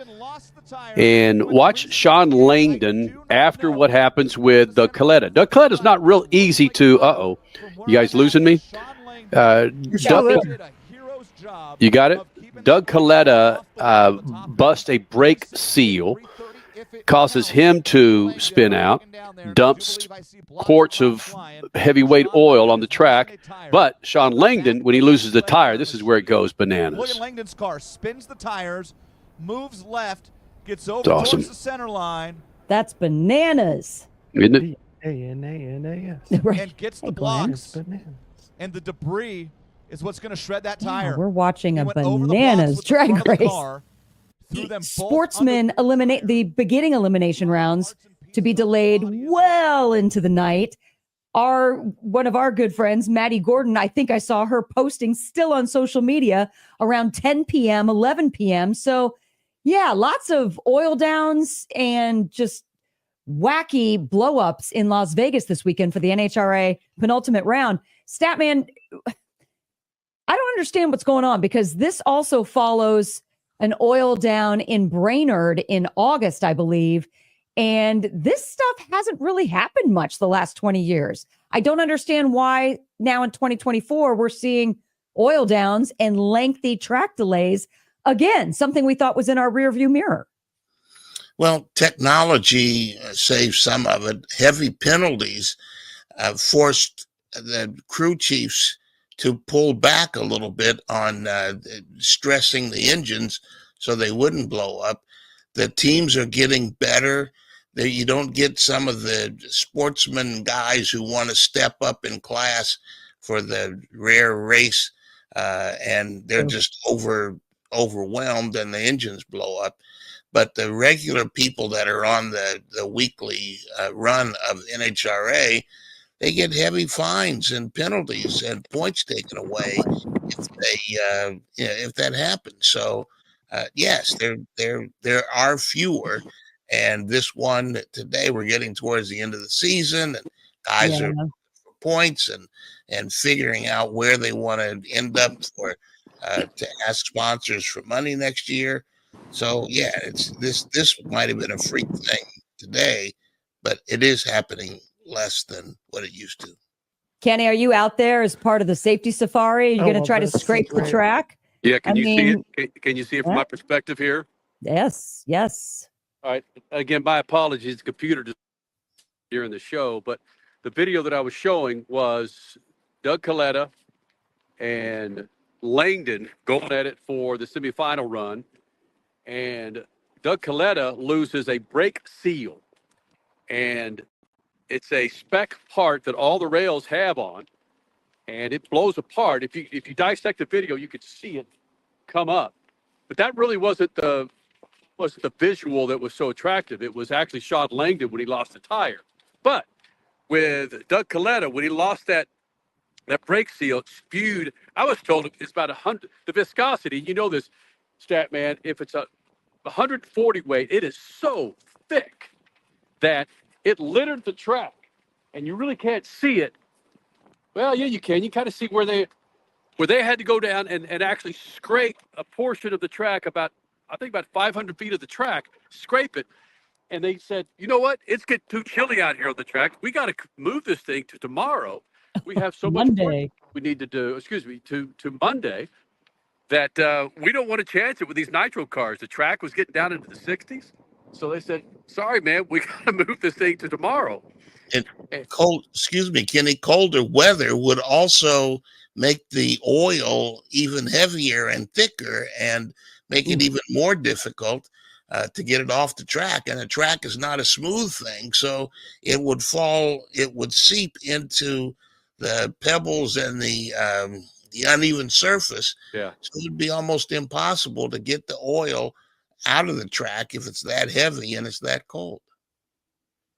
And watch Sean Langdon after what happens with Doug Coletta. Doug Coletta's not real easy to, you guys losing me? You got it? Doug Coletta busts a brake seal, causes him to spin out, dumps quarts of heavyweight oil on the track. But Sean Langdon, when he loses the tire, this is where it goes bananas. Look at Langdon's car. Spins the tires, moves left, gets over towards the center line. That's bananas. Isn't it? A-N-A-N-A-S. Right. And gets the blocks. And the debris is what's going to shred that tire. Yeah, we're watching a bananas drag race. Sportsmen eliminate the beginning elimination rounds to be delayed well into the night. One of our good friends, Maddie Gordon, I think I saw her posting still on social media around 10 p.m., 11 p.m. So, yeah, lots of oil downs and just wacky blow-ups in Las Vegas this weekend for the NHRA penultimate round. Statman, I don't understand what's going on because this also follows an oil down in Brainerd in August, I believe. And this stuff hasn't really happened much the last 20 years. I don't understand why now in 2024, we're seeing oil downs and lengthy track delays. Again, something we thought was in our rearview mirror. Well, technology saves some of it. Heavy penalties forced the crew chiefs to pull back a little bit on stressing the engines so they wouldn't blow up. The teams are getting better. You don't get some of the sportsman guys who want to step up in class for the rare race, and they're just overwhelmed and the engines blow up. But the regular people that are on the weekly run of NHRA, they get heavy fines and penalties and points taken away if that happens. So yes, there are fewer, and this one today we're getting towards the end of the season, and guys are for points and figuring out where they want to end up for to ask sponsors for money next year. So yeah, it's this might have been a freak thing today, but it is happening less than what it used to. Kenny, are you out there as part of the safety safari? Are you going to try to scrape the track? Yeah, can you see it? Can you see it from my perspective here? Yes, yes. All right. Again, my apologies. The computer just during the show, but the video that I was showing was Doug Coletta and Langdon going at it for the semifinal run, and Doug Coletta loses a brake seal, and it's a spec part that all the rails have on, and it blows apart. If you dissect the video, you could see it come up, but that really wasn't the visual that was so attractive. It was actually Sean Langdon when he lost the tire. But with Doug Coletta, when he lost that brake seal, it spewed. I was told it's about 100. The viscosity, you know this, stat man. If it's a 140 weight, it is so thick that it littered the track, and you really can't see it. Well, yeah, you can. You kind of see where they had to go down and actually scrape a portion of the track about 500 feet of the track, scrape it. And they said, you know what? It's getting too chilly out here on the track. We got to move this thing to tomorrow. We have so much work we need to do, to Monday, that we don't want to chance it with these Nitro cars. The track was getting down into the 60s. So they said, sorry, man, we got to move this thing to tomorrow. And Kenny, colder weather would also make the oil even heavier and thicker and make it even more difficult to get it off the track. And a track is not a smooth thing, so it would seep into the pebbles and the uneven surface. Yeah. So it'd be almost impossible to get the oil out of the track if it's that heavy and it's that cold.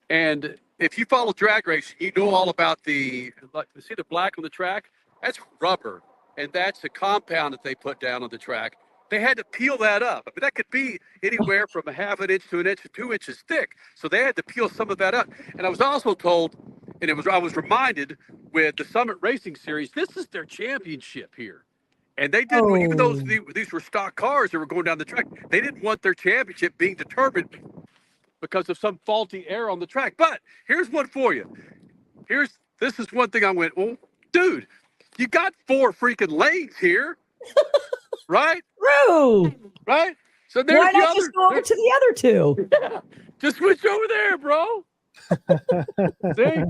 And if you follow drag racing, you know all about see the black on the track? That's rubber, and that's a compound that they put down on the track. They had to peel that up. I mean, that could be anywhere from a half an inch to an inch to 2 inches thick. So they had to peel some of that up. And I was also told, and I was reminded with the Summit Racing Series, this is their championship here. And they didn't, even though these were stock cars that were going down the track, they didn't want their championship being determined because of some faulty air on the track. But here's one for you. This is one thing I went, well, dude, you got 4 freaking lanes here. Right? True. Right? So there's why not just go over to the other 2? Yeah. Just switch over there, bro. See?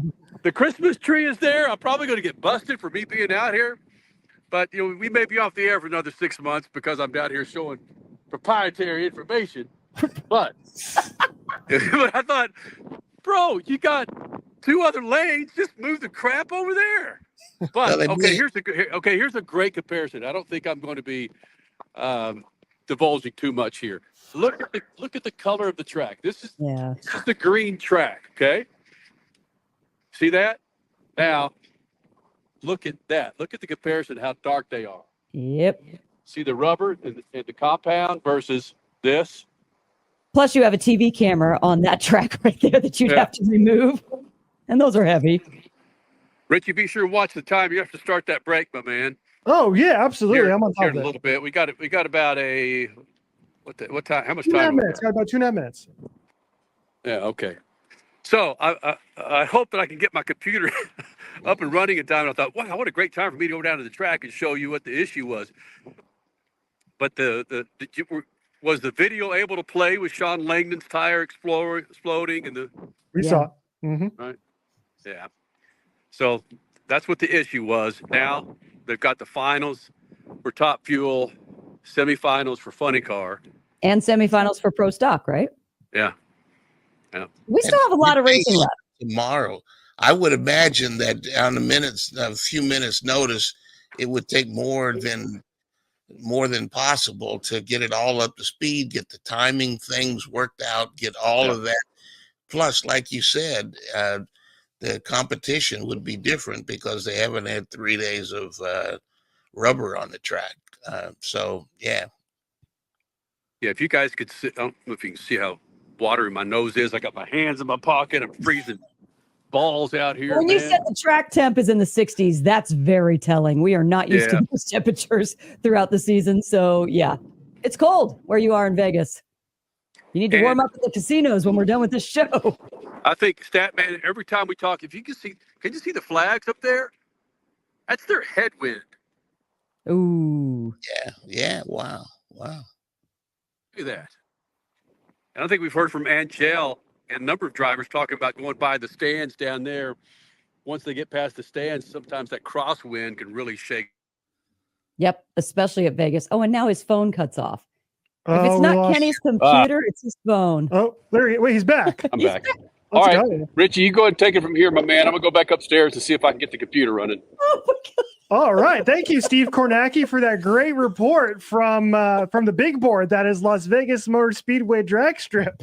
The Christmas tree is there. I'm probably going to get busted for me being out here. But, we may be off the air for another 6 months because I'm down here showing proprietary information. But I thought, bro, you got 2 other lanes. Just move the crap over there. But here's a great comparison. I don't think I'm going to be divulging too much here. Look at the color of the track. This is the green track. Okay, see that? Now look at that. Look at the comparison. How dark they are. Yep. See the rubber and the compound versus this. Plus, you have a TV camera on that track right there that you'd have to remove, and those are heavy. Richie, be sure to watch the time. You have to start that break, my man. Oh yeah, absolutely. I'm on top here of in it. A little bit. We got about a what time? How much time? 2.5 minutes. Got about 2.5 minutes. Yeah. Okay. So I hope that I can get my computer up and running in time. And I thought, wow, what a great time for me to go down to the track and show you what the issue was. But was the video able to play with Sean Langdon's tire exploding and the? We saw it. Mm-hmm. Right. Yeah. So that's what the issue was. Now they've got the finals for Top Fuel, semifinals for Funny Car, and semifinals for Pro Stock, right? Yeah. We still have a lot of racing left. Tomorrow, I would imagine that on a few minutes notice, it would take more than possible to get it all up to speed, get the timing things worked out, get all of that. Plus, like you said, the competition would be different because they haven't had 3 days of rubber on the track. So, yeah. Yeah, if you guys could see, I don't know if you can see how watery my nose is. I got my hands in my pocket. I'm freezing balls out here. When you said the track temp is in the 60s, that's very telling. We are not used to those temperatures throughout the season. So, yeah, it's cold where you are in Vegas. You need to warm up at the casinos when we're done with this show. I think, Statman, every time we talk, if you can you see the flags up there? That's their headwind. Ooh. Yeah. Wow. Look at that. And I think we've heard from Angel and a number of drivers talking about going by the stands down there. Once they get past the stands, sometimes that crosswind can really shake. Yep, especially at Vegas. Oh, and now his phone cuts off. If it's not Kenny's computer, it's his phone. Oh, wait, he's back. I'm back. All right, Richie, you go ahead and take it from here, my man. I'm going to go back upstairs to see if I can get the computer running. Oh, my God. All right. Thank you, Steve Kornacki, for that great report from the big board that is Las Vegas Motor Speedway drag strip.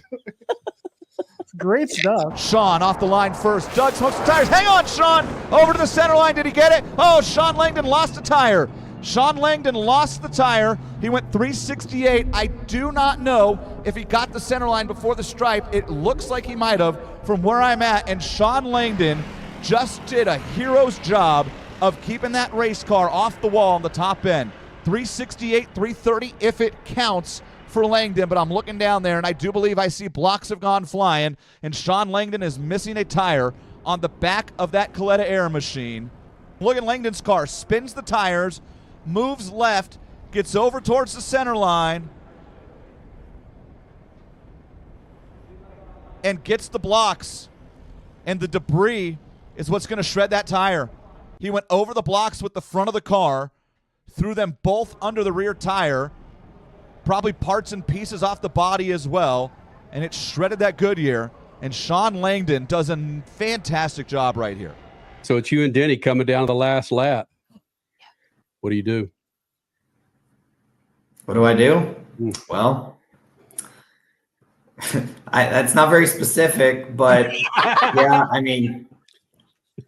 Great stuff. Sean off the line first. Doug smokes the tires. Hang on, Sean. Over to the center line. Did he get it? Oh, Sean Langdon lost a tire. Sean Langdon lost the tire. He went 368. I do not know if he got the center line before the stripe. It looks like he might have from where I'm at. And Sean Langdon just did a hero's job of keeping that race car off the wall on the top end. 368, 330 if it counts for Langdon, but I'm looking down there and I do believe I see blocks have gone flying, and Sean Langdon is missing a tire on the back of that Coletta Air machine. Look at Langdon's car, spins the tires, moves left, gets over towards the center line, and gets the blocks, and the debris is what's going to shred that tire. He went over the blocks with the front of the car, threw them both under the rear tire, probably parts and pieces off the body as well, and it shredded that Goodyear. And Sean Langdon does a fantastic job right here. So it's you and Denny coming down the last lap. What do you do? What do I do? Well, that's not very specific, but yeah,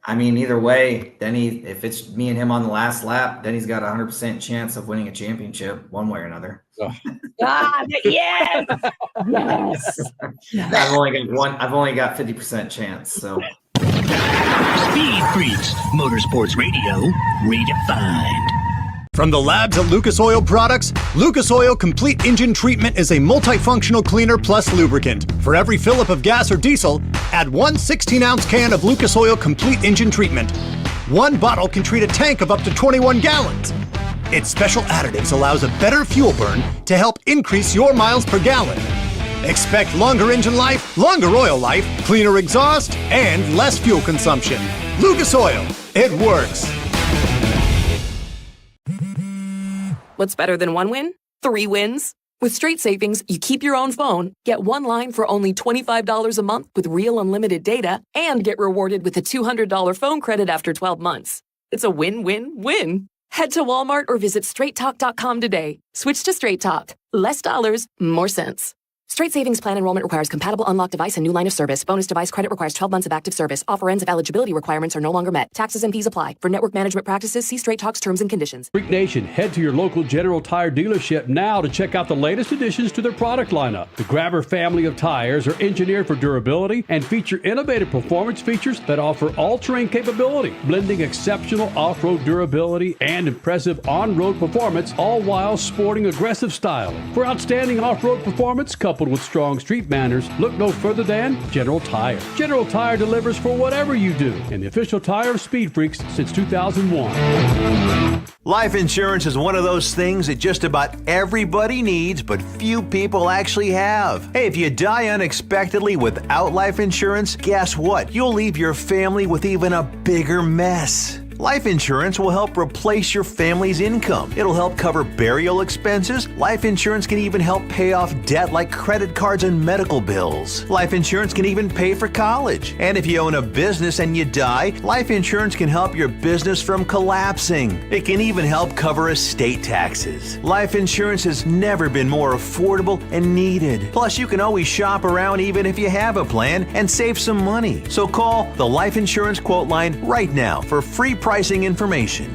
I mean, either way, Denny, if it's me and him on the last lap, Denny's got a 100% chance of winning a championship one way or another. Oh. Yes. Yes. I've only got 50% chance. So Speed Freaks, Motorsports Radio, redefined. From the labs at Lucas Oil Products, Lucas Oil Complete Engine Treatment is a multifunctional cleaner plus lubricant. For every fill-up of gas or diesel, add one 16-ounce can of Lucas Oil Complete Engine Treatment. One bottle can treat a tank of up to 21 gallons. Its special additives allows a better fuel burn to help increase your miles per gallon. Expect longer engine life, longer oil life, cleaner exhaust, and less fuel consumption. Lucas Oil, it works. What's better than one win? 3 wins. With Straight Savings, you keep your own phone, get one line for only $25 a month with real unlimited data, and get rewarded with a $200 phone credit after 12 months. It's a win-win-win. Head to Walmart or visit straighttalk.com today. Switch to Straight Talk. Less dollars, more sense. Straight Savings Plan enrollment requires compatible unlocked device and new line of service. Bonus device credit requires 12 months of active service. Offer ends if eligibility requirements are no longer met. Taxes and fees apply. For network management practices, see Straight Talk's terms and conditions. Freak Nation, head to your local General Tire dealership now to check out the latest additions to their product lineup. The Grabber family of tires are engineered for durability and feature innovative performance features that offer all-terrain capability, blending exceptional off-road durability and impressive on-road performance, all while sporting aggressive style. For outstanding off-road performance coupled with strong street manners, look no further than General Tire. General Tire delivers for whatever you do, and the official tire of Speed Freaks since 2001. Life insurance is one of those things that just about everybody needs, but few people actually have. Hey, if you die unexpectedly without life insurance, guess what? You'll leave your family with even a bigger mess. Life insurance will help replace your family's income. It'll help cover burial expenses. Life insurance can even help pay off debt like credit cards and medical bills. Life insurance can even pay for college. And if you own a business and you die, life insurance can help your business from collapsing. It can even help cover estate taxes. Life insurance has never been more affordable and needed. Plus, you can always shop around even if you have a plan and save some money. So call the Life Insurance Quote Line right now for free pricing information.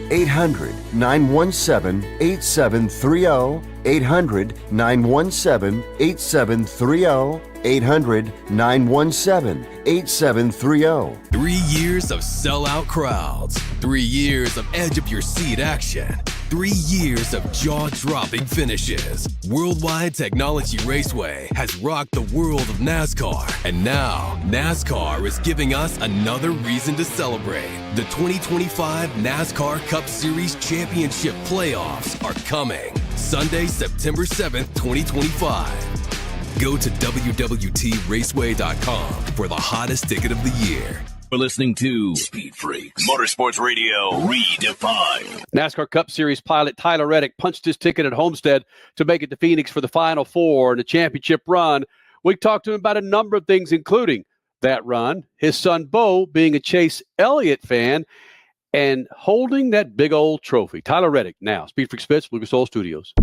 800-917-8730. 800-917-8730. 800-917-8730. 3 years of sellout crowds. 3 years of edge of your seat action. 3 years of jaw-dropping finishes. Worldwide Technology Raceway has rocked the world of NASCAR. And now, NASCAR is giving us another reason to celebrate. The 2025 NASCAR Cup Series Championship Playoffs are coming. Sunday, September 7th, 2025. Go to www.raceway.com for the hottest ticket of the year. We're listening to Speed Freaks Motorsports Radio Redefined. NASCAR Cup Series pilot Tyler Reddick punched his ticket at Homestead to make it to Phoenix for the Final Four and the championship run. We talked to him about a number of things, including that run, his son Bo being a Chase Elliott fan, and holding that big old trophy. Tyler Reddick now, Speed Freaks Spits, Lucas Oil Studios.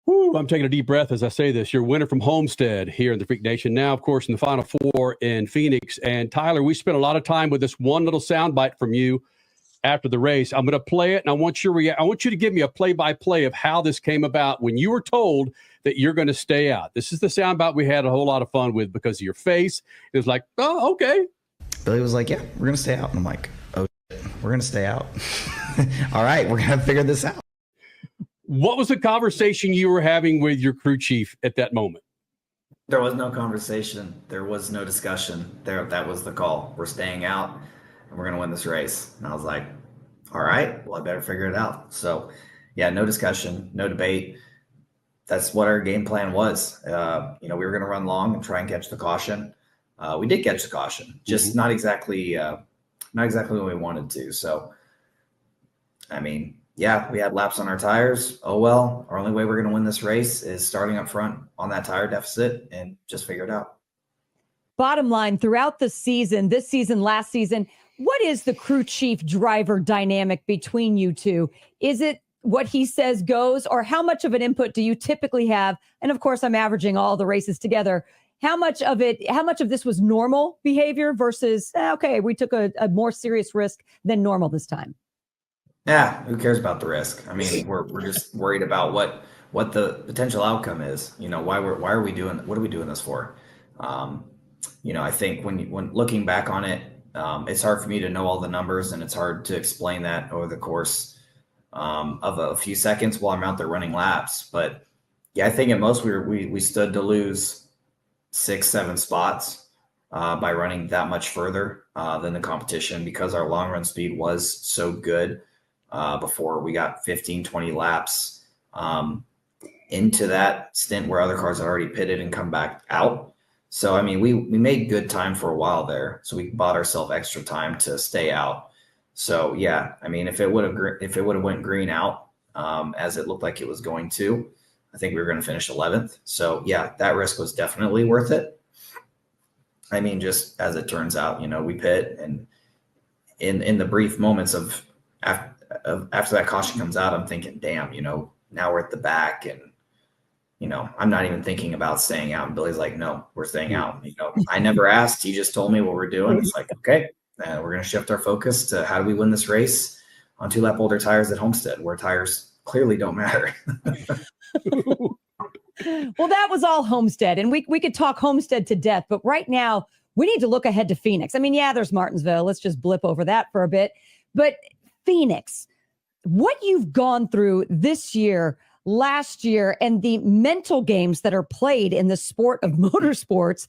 Woo, I'm taking a deep breath as I say this. Your winner from Homestead here in the Freak Nation. Now, of course, in the Final Four in Phoenix. And Tyler, we spent a lot of time with this one little soundbite from you after the race. I'm going to play it, and I want you to give me a play-by-play of how this came about when you were told that you're going to stay out. This is the soundbite we had a whole lot of fun with because of your face. It was like, oh, okay. Billy was like, yeah, we're going to stay out. And I'm like, oh, shit, we're going to stay out. All right, we're going to figure this out. What was the conversation you were having with your crew chief at that moment? There was no conversation. There was no discussion. That was the call. We're staying out, and we're going to win this race. And I was like, all right, well, I better figure it out. So, yeah, no discussion, no debate. That's what our game plan was. We were going to run long and try and catch the caution. We did catch the caution, just not exactly when we wanted to. So, I mean, yeah, we had laps on our tires. Oh, well, our only way we're going to win this race is starting up front on that tire deficit and just figure it out. Bottom line, throughout the season, this season, last season, what is the crew chief driver dynamic between you two? Is it what he says goes, or how much of an input do you typically have? And of course, I'm averaging all the races together. How much of this was normal behavior versus, okay, we took a more serious risk than normal this time? Yeah, who cares about the risk? I mean, we're just worried about what the potential outcome is. What are we doing this for? I think when looking back on it, it's hard for me to know all the numbers, and it's hard to explain that over the course of a few seconds while I'm out there running laps. But yeah, I think at most we stood to lose 6-7 spots by running that much further than the competition, because our long run speed was so good. Before we got 15-20 laps into that stint where other cars had already pitted and come back out. So, I mean, we made good time for a while there. So we bought ourselves extra time to stay out. So, yeah, I mean, if it would have went green out as it looked like it was going to, I think we were going to finish 11th. So, yeah, that risk was definitely worth it. I mean, just as it turns out, we pit, and in the brief moments of after that caution comes out, I'm thinking, damn, now we're at the back, and, I'm not even thinking about staying out. And Billy's like, no, we're staying out. I never asked. He just told me what we're doing. It's like, okay, we're going to shift our focus to how do we win this race on 2-lap older tires at Homestead, where tires clearly don't matter. Well, that was all Homestead, and we could talk Homestead to death, but right now we need to look ahead to Phoenix. I mean, yeah, there's Martinsville. Let's just blip over that for a bit. But Phoenix, what you've gone through this year, last year, and the mental games that are played in the sport of motorsports.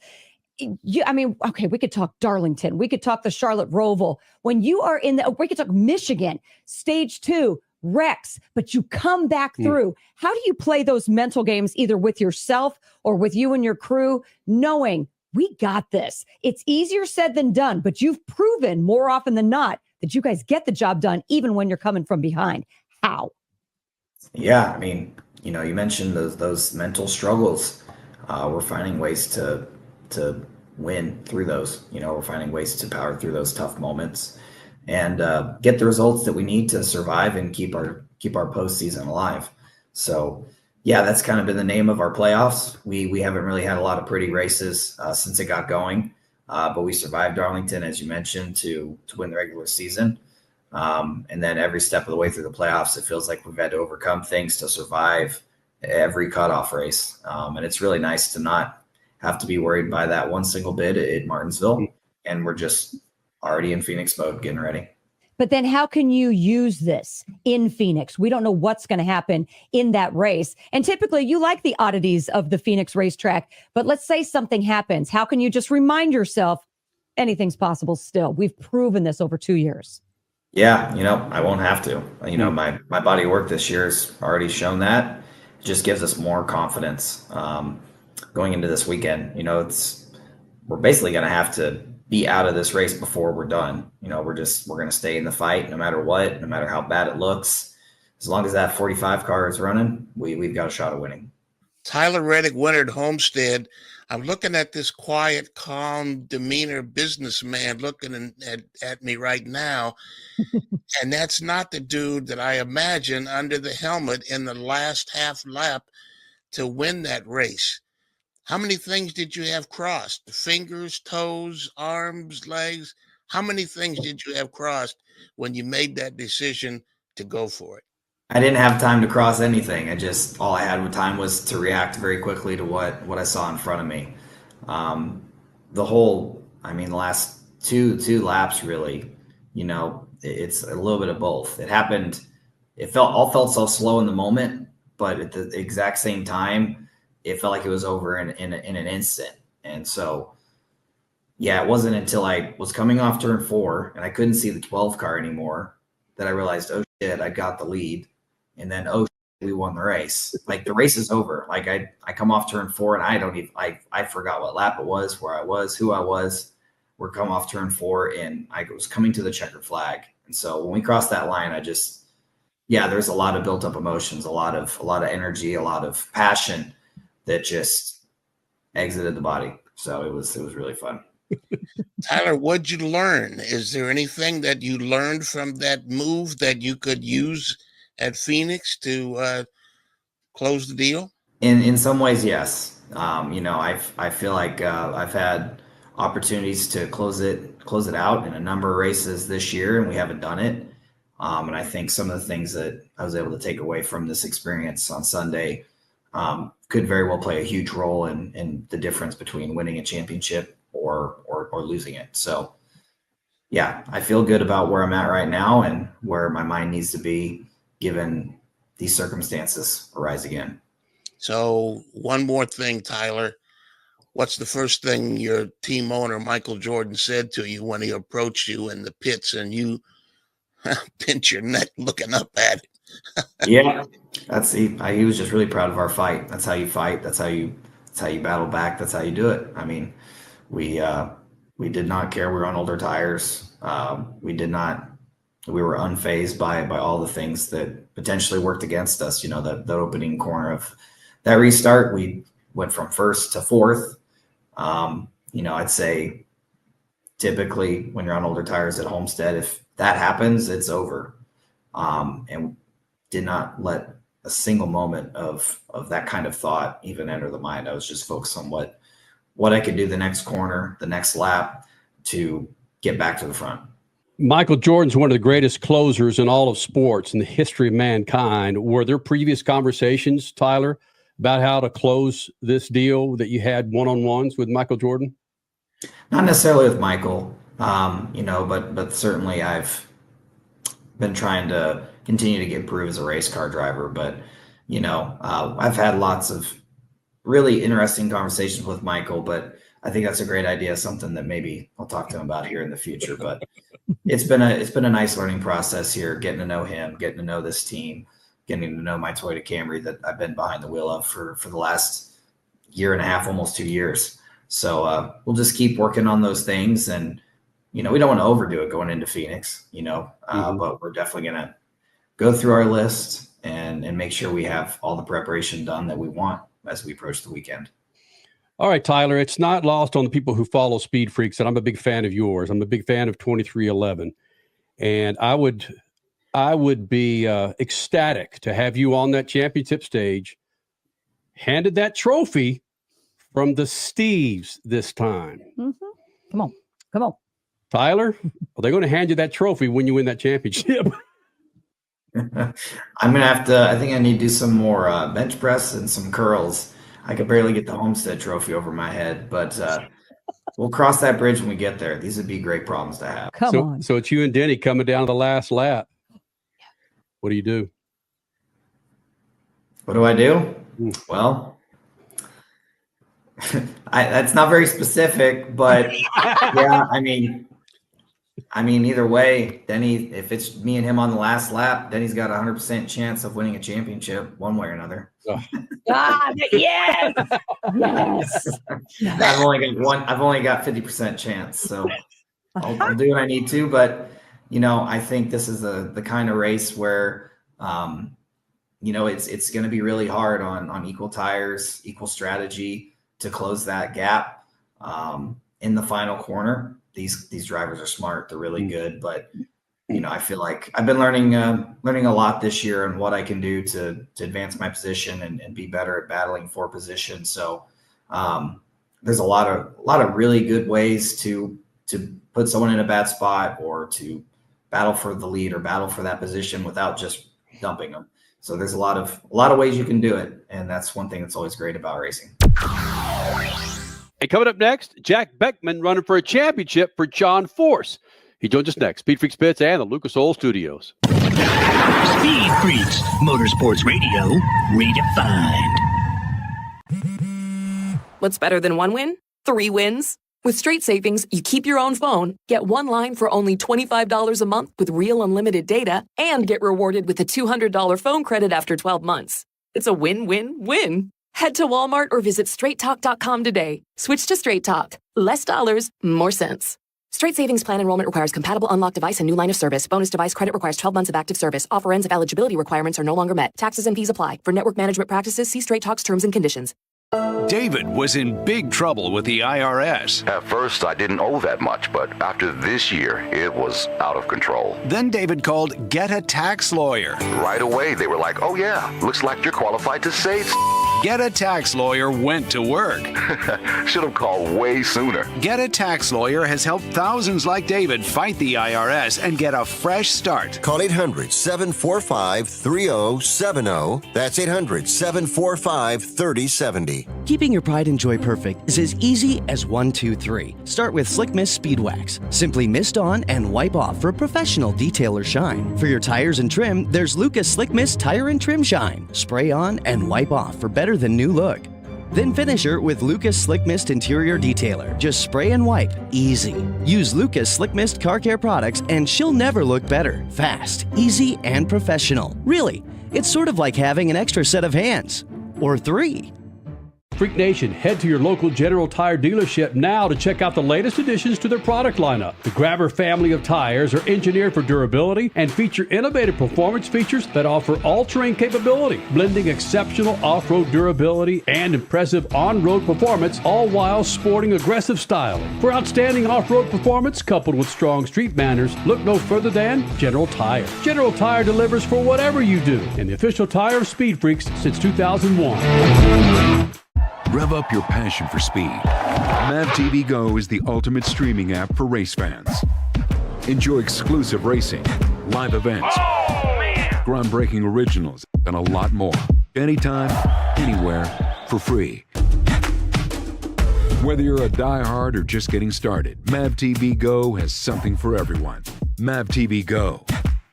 Okay, we could talk Darlington. We could talk the Charlotte Roval. When you are we could talk Michigan, stage 2, Rex, but you come back through. How do you play those mental games, either with yourself or with you and your crew, knowing we got this. It's easier said than done, but you've proven more often than not that you guys get the job done even when you're coming from behind. How? Yeah, I mean, you mentioned those mental struggles. We're finding ways to win through those. We're finding ways to power through those tough moments and get the results that we need to survive and keep our postseason alive. So, yeah, that's kind of been the name of our playoffs. We haven't really had a lot of pretty races since it got going, but we survived Darlington, as you mentioned, to win the regular season. And then every step of the way through the playoffs, it feels like we've had to overcome things to survive every cutoff race. And it's really nice to not have to be worried by that one single bid at Martinsville. And we're just already in Phoenix mode, getting ready. But then how can you use this in Phoenix? We don't know what's going to happen in that race. And typically you like the oddities of the Phoenix racetrack, but let's say something happens. How can you just remind yourself anything's possible still? We've proven this over 2 years. Yeah, I won't have to. My body of work this year has already shown that. It just gives us more confidence going into this weekend. We're basically going to have to be out of this race before we're done. We're going to stay in the fight no matter what, no matter how bad it looks. As long as that 45 car is running, we've got a shot at winning. Tyler Reddick, winner at Homestead. I'm looking at this quiet, calm demeanor businessman looking at me right now. And that's not the dude that I imagine under the helmet in the last half lap to win that race. How many things did you have crossed? Fingers, toes, arms, legs? How many things did you have crossed when you made that decision to go for it? I didn't have time to cross anything. All I had with time was to react very quickly to what I saw in front of me. The last two laps really, it's a little bit of both. It happened. All felt so slow in the moment, but at the exact same time, it felt like it was over in an instant. And so, yeah, it wasn't until I was coming off turn 4 and I couldn't see the 12 car anymore that I realized, oh shit, I got the lead. And then, oh shit, we won the race. Like, the race is over. Like, I come off turn 4 and I forgot what lap it was, where I was, who I was. We're coming off turn 4 and I was coming to the checkered flag. And so when we crossed that line, there's a lot of built up emotions, a lot of energy, a lot of passion that just exited the body. So it was really fun. Tyler, what'd you learn? Is there anything that you learned from that move that you could use at Phoenix to close the deal? In some ways, yes. I feel like I've had opportunities to close it out in a number of races this year, and we haven't done it. And I think some of the things that I was able to take away from this experience on Sunday could very well play a huge role in the difference between winning a championship or losing it. So, yeah, I feel good about where I'm at right now and where my mind needs to be given these circumstances arise again. So one more thing, Tyler. What's the first thing your team owner, Michael Jordan, said to you when he approached you in the pits and you pinched your neck looking up at it? Yeah, he was just really proud of our fight. That's how you fight. That's how you battle back. That's how you do it. I mean, we did not care. We were on older tires. We were unfazed by all the things that potentially worked against us. The opening corner of that restart, we went from first to fourth. I'd say typically when you're on older tires at Homestead, if that happens, it's over. And did not let a single moment of that kind of thought even enter the mind. I was just focused on what I could do the next corner, the next lap to get back to the front. Michael Jordan's one of the greatest closers in all of sports in the history of mankind. Were there previous conversations, Tyler, about how to close this deal that you had one-on-ones with Michael Jordan? Not necessarily with Michael, but certainly I've been trying to continue to get improved as a race car driver. But, I've had lots of really interesting conversations with Michael, but I think that's a great idea, something that maybe I'll talk to him about here in the future. But it's been a nice learning process here, getting to know him, getting to know this team, getting to know my Toyota Camry that I've been behind the wheel of for the last year and a half, almost 2 years. So we'll just keep working on those things. And, we don't want to overdo it going into Phoenix, but we're definitely going to go through our list and make sure we have all the preparation done that we want as we approach the weekend. All right, Tyler, it's not lost on the people who follow Speed Freaks that I'm a big fan of yours. I'm a big fan of 2311. And I would be ecstatic to have you on that championship stage, handed that trophy from the Steves this time. Mm-hmm. Come on. Tyler, are they going to hand you that trophy when you win that championship? I'm going to have to, I think I need to do some more bench press and some curls. I could barely get the Homestead trophy over my head, but we'll cross that bridge when we get there. These would be great problems to have. Come on. So it's you and Denny coming down to the last lap. What do you do? What do I do? Well, that's not very specific, but yeah, I mean, either way, Denny, if it's me and him on the last lap, Denny's got 100% chance of winning a championship one way or another. Yes. I've only got 50% chance, so I'll do what I need to. But I think this is the kind of race where it's going to be really hard on equal tires, equal strategy to close that gap in the final corner. These drivers are smart. They're really good, but I feel like I've been learning a lot this year on what I can do to advance my position and be better at battling for position. So there's a lot of really good ways to put someone in a bad spot or to battle for the lead or battle for that position without just dumping them. So there's a lot of ways you can do it, and that's one thing that's always great about racing. And coming up next, Jack Beckman running for a championship for John Force. He joins us next. Speed Freaks Pits and the Lucas Oil Studios. Speed Freaks, Motorsports Radio, redefined. What's better than one win? 3 wins. With Straight Savings, you keep your own phone, get one line for only $25 a month with real unlimited data, and get rewarded with a $200 phone credit after 12 months. It's a win-win-win. Head to Walmart or visit straighttalk.com today. Switch to Straight Talk. Less dollars, more sense. Straight Savings Plan enrollment requires compatible unlocked device and new line of service. Bonus device credit requires 12 months of active service. Offer ends if eligibility requirements are no longer met. Taxes and fees apply. For network management practices, see Straight Talk's terms and conditions. David was in big trouble with the IRS. At first, I didn't owe that much, but after this year, it was out of control. Then David called Get a Tax Lawyer. Right away, they were like, oh yeah, looks like you're qualified to say Get a Tax Lawyer went to work. Should have called way sooner. Get a Tax Lawyer has helped thousands like David fight the IRS and get a fresh start. Call 800-745-3070. That's 800-745-3070. Keeping your pride and joy perfect is as easy as 1, 2, 3. Start with Slick Mist Speed Wax. Simply mist on and wipe off for a professional detailer shine. For your tires and trim, there's Lucas Slick Mist Tire and Trim Shine. Spray on and wipe off for better than new look. Then finish her with Lucas Slick Mist Interior Detailer. Just spray and wipe. Easy. Use Lucas Slick Mist Car Care products and she'll never look better. Fast, easy, and professional. Really, it's sort of like having an extra set of hands. Or 3. Freak Nation, head to your local General Tire dealership now to check out the latest additions to their product lineup. The Grabber family of tires are engineered for durability and feature innovative performance features that offer all-terrain capability, blending exceptional off-road durability and impressive on-road performance, all while sporting aggressive styling. For outstanding off-road performance coupled with strong street manners, look no further than General Tire. General Tire delivers for whatever you do, and the official tire of Speed Freaks since 2001. Rev up your passion for speed. Mav TV Go is the ultimate streaming app for race fans. Enjoy exclusive racing, live events, groundbreaking originals, and a lot more. Anytime, anywhere, for free. Whether you're a diehard or just getting started, Mav TV Go has something for everyone. Mav TV Go,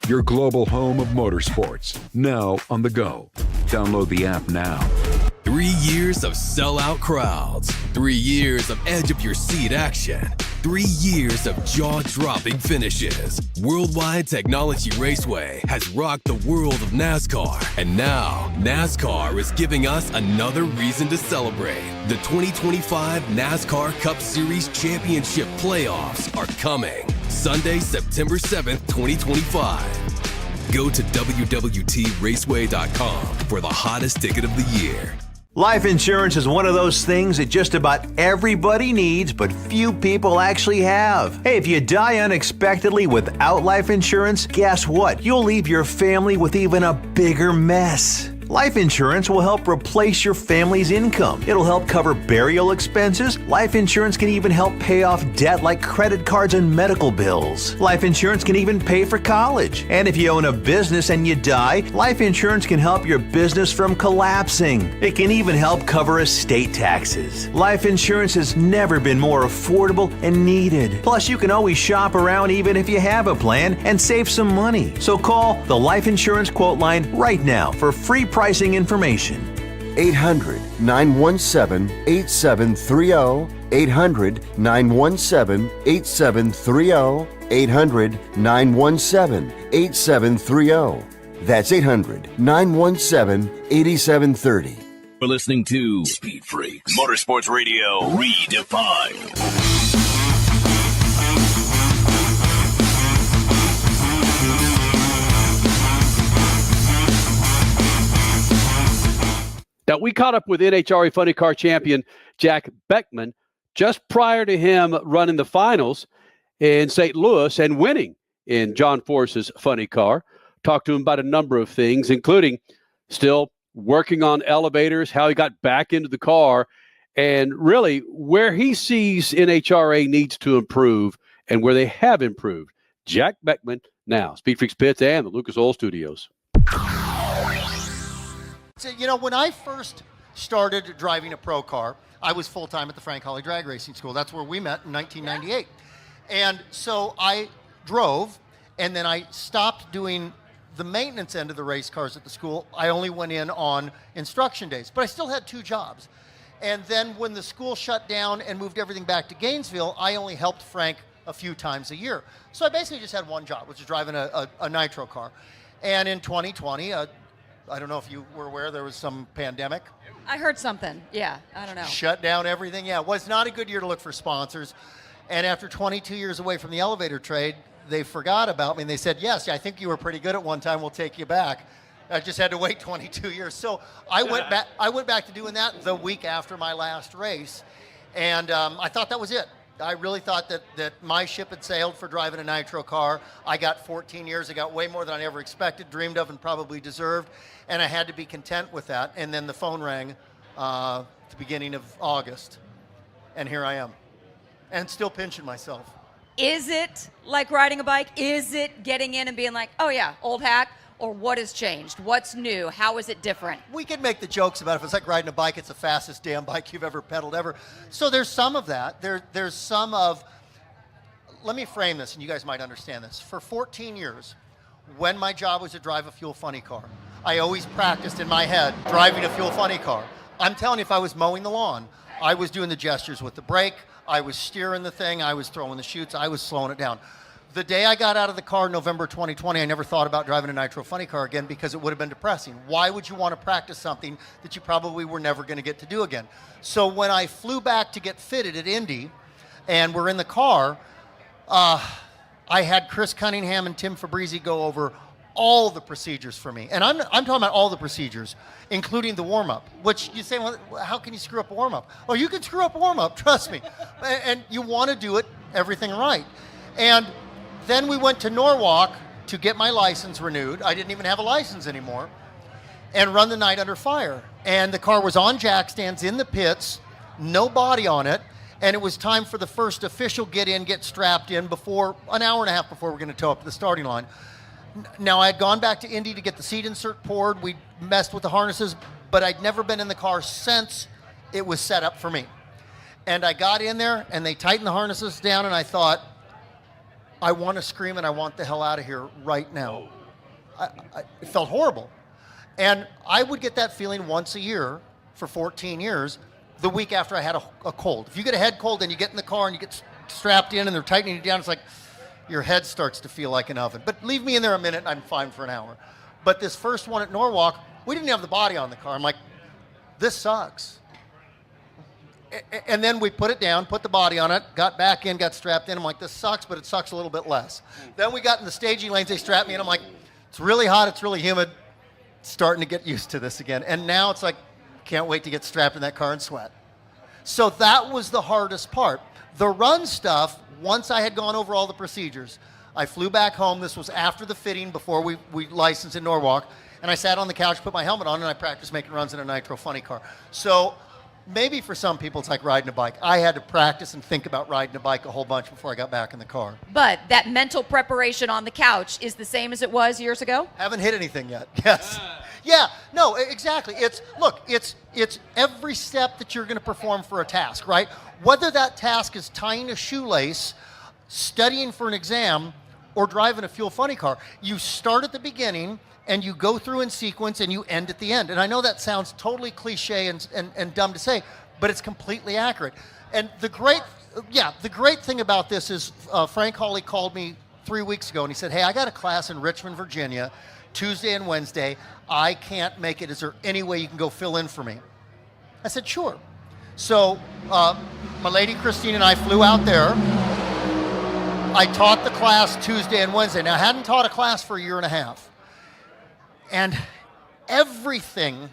your global home of motorsports, now on the go. Download the app now. 3 years of sellout crowds, 3 years of edge of your seat action, 3 years of jaw-dropping finishes. Worldwide Technology Raceway has rocked the world of NASCAR. And now, NASCAR is giving us another reason to celebrate. The 2025 NASCAR Cup Series Championship Playoffs are coming. Sunday, September 7th, 2025. Go to www.raceway.com for the hottest ticket of the year. Life insurance is one of those things that just about everybody needs, but few people actually have. Hey, if you die unexpectedly without life insurance, guess what? You'll leave your family with even a bigger mess. Life insurance will help replace your family's income. It'll help cover burial expenses. Life insurance can even help pay off debt like credit cards and medical bills. Life insurance can even pay for college. And if you own a business and you die, life insurance can help your business from collapsing. It can even help cover estate taxes. Life insurance has never been more affordable and needed. Plus, you can always shop around even if you have a plan and save some money. So call the Life Insurance Quote Line right now for free pricing information. 800-917-8730. 800-917-8730. 800-917-8730. That's 800-917-8730. We're listening to Speed Freaks, Motorsports Radio Redefined. Now, we caught up with NHRA Funny Car champion Jack Beckman just prior to him running the finals in St. Louis and winning in John Force's Funny Car. Talked to him about a number of things, including still working on elevators, how he got back into the car, and really where he sees NHRA needs to improve and where they have improved. Jack Beckman now, Speed Freaks Pits and the Lucas Oil Studios. So, you know, when I first started driving a pro car, I was full-time at the Frank Holly Drag Racing School. That's where we met in 1998. And so I drove, and then I stopped doing the maintenance end of the race cars at the school. I only went in on instruction days, but I still had 2 jobs. And then when the school shut down and moved everything back to Gainesville, I only helped Frank a few times a year. So I basically just had one job, which is driving a Nitro car. And in 2020, I don't know if you were aware, there was some pandemic. I heard something. Yeah, I don't know. Shut down everything. Yeah, it was not a good year to look for sponsors. And after 22 years away from the elevator trade, they forgot about me and they said, yes, I think you were pretty good at one time. We'll take you back. I just had to wait 22 years. So I went back to doing that the week after my last race. And I thought that was it. I really thought that my ship had sailed for driving a Nitro car. I got 14 years. I got way more than I ever expected, dreamed of, and probably deserved. And I had to be content with that. And then the phone rang at the beginning of August. And here I am. And still pinching myself. Is it like riding a bike? Is it getting in and being like, oh yeah, old hack? Or what has changed? What's new? How is it different? We could make the jokes about if it's like riding a bike, it's the fastest damn bike you've ever pedaled ever. So there's some of that. There's some of, let me frame this and you guys might understand this. For 14 years, when my job was to drive a fuel funny car, I always practiced in my head driving a fuel funny car. I'm telling you, if I was mowing the lawn, I was doing the gestures with the brake, I was steering the thing, I was throwing the chutes, I was slowing it down. The day I got out of the car in November 2020, I never thought about driving a Nitro funny car again because it would have been depressing. Why would you want to practice something that you probably were never going to get to do again? So when I flew back to get fitted at Indy and we're in the car, I had Chris Cunningham and Tim Fabrizi go over all the procedures for me. And I'm talking about all the procedures, including the warm-up, which you say, well, how can you screw up a warm-up? Oh, you can screw up a warm-up, trust me. And you want to do it, everything right. And then we went to Norwalk to get my license renewed. I didn't even have a license anymore. And run the night under fire. And the car was on jack stands in the pits, no body on it. And it was time for the first official get strapped in before, an hour and a half before we're going to tow up to the starting line. Now, I had gone back to Indy to get the seat insert poured. We messed with the harnesses, but I'd never been in the car since it was set up for me. And I got in there, and they tightened the harnesses down, and I thought, I want to scream, and I want the hell out of here right now. It felt horrible. And I would get that feeling once a year for 14 years, the week after I had a cold. If you get a head cold and you get in the car and you get strapped in and they're tightening you down. It's like your head starts to feel like an oven. But leave me in there a minute and I'm fine for an hour. But this first one at Norwalk, we didn't have the body on the car. I'm like, this sucks. And then we put it down, put the body on it, got back in, got strapped in. I'm like, this sucks, but it sucks a little bit less. Then we got in the staging lanes, they strapped me in. I'm like, it's really hot, it's really humid. Starting to get used to this again. And now it's like, can't wait to get strapped in that car and sweat. So that was the hardest part. The run stuff, once I had gone over all the procedures, I flew back home. This was after the fitting, before we licensed in Norwalk. And I sat on the couch, put my helmet on, and I practiced making runs in a Nitro funny car. So maybe for some people it's like riding a bike. I had to practice and think about riding a bike a whole bunch before I got back in the car. But that mental preparation on the couch is the same as it was years ago? Haven't hit anything yet. Yes. Yeah, no, exactly. It's every step that you're going to perform for a task, right? Whether that task is tying a shoelace, studying for an exam, or driving a fuel funny car, you start at the beginning and you go through in sequence and you end at the end. And I know that sounds totally cliche and dumb to say, but it's completely accurate. And the great thing about this is Frank Hawley called me 3 weeks ago and he said, hey, I got a class in Richmond, Virginia, Tuesday and Wednesday. I can't make it. Is there any way you can go fill in for me? I said, sure. So my lady Christine and I flew out there. I taught the class Tuesday and Wednesday. Now, I hadn't taught a class for a year and a half. And everything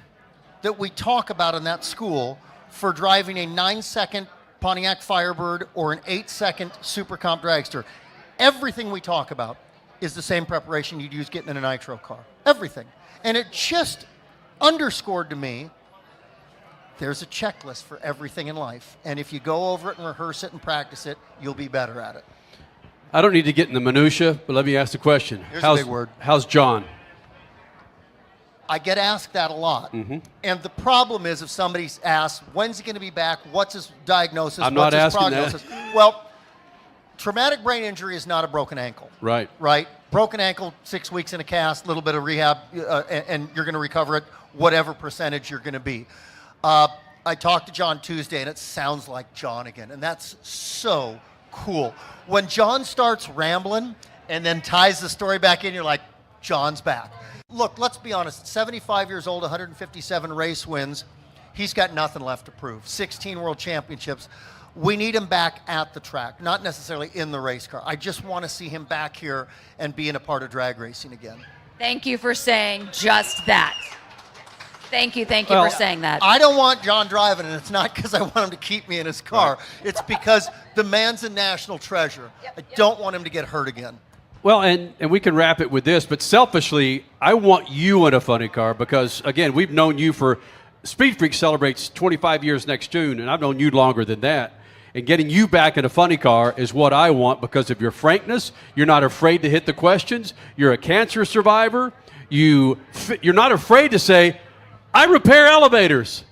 that we talk about in that school for driving a 9-second Pontiac Firebird or an 8-second Super Comp dragster, everything we talk about is the same preparation you'd use getting in a Nitro car. Everything. And it just underscored to me there's a checklist for everything in life. And if you go over it and rehearse it and practice it, you'll be better at it. I don't need to get in the minutia, but let me ask the question. Here's a big word. How's John? I get asked that a lot. Mm-hmm. And the problem is if somebody's asked, when's he going to be back? What's his diagnosis? I'm what's not his asking prognosis? that. Well, traumatic brain injury is not a broken ankle. Right. Right? Broken ankle, 6 weeks in a cast, a little bit of rehab, and you're going to recover it, whatever percentage you're going to be. I talked to John Tuesday, and it sounds like John again, and that's so cool. When John starts rambling and then ties the story back in, you're like, John's back. Look, let's be honest, 75 years old, 157 race wins. He's got nothing left to prove. 16 world championships. We need him back at the track, not necessarily in the race car. I just want to see him back here and being a part of drag racing again. Thank you for saying just that. Thank you for saying that. I don't want John driving, and it's not because I want him to keep me in his car. Right. It's because the man's a national treasure. I don't want him to get hurt again. Well, and we can wrap it with this, but selfishly, I want you in a funny car because, again, we've known you for SpeedFreaks celebrates 25 years next June, and I've known you longer than that. And getting you back in a funny car is what I want because of your frankness. You're not afraid to hit the questions. You're a cancer survivor. You're not afraid to say, I repair elevators.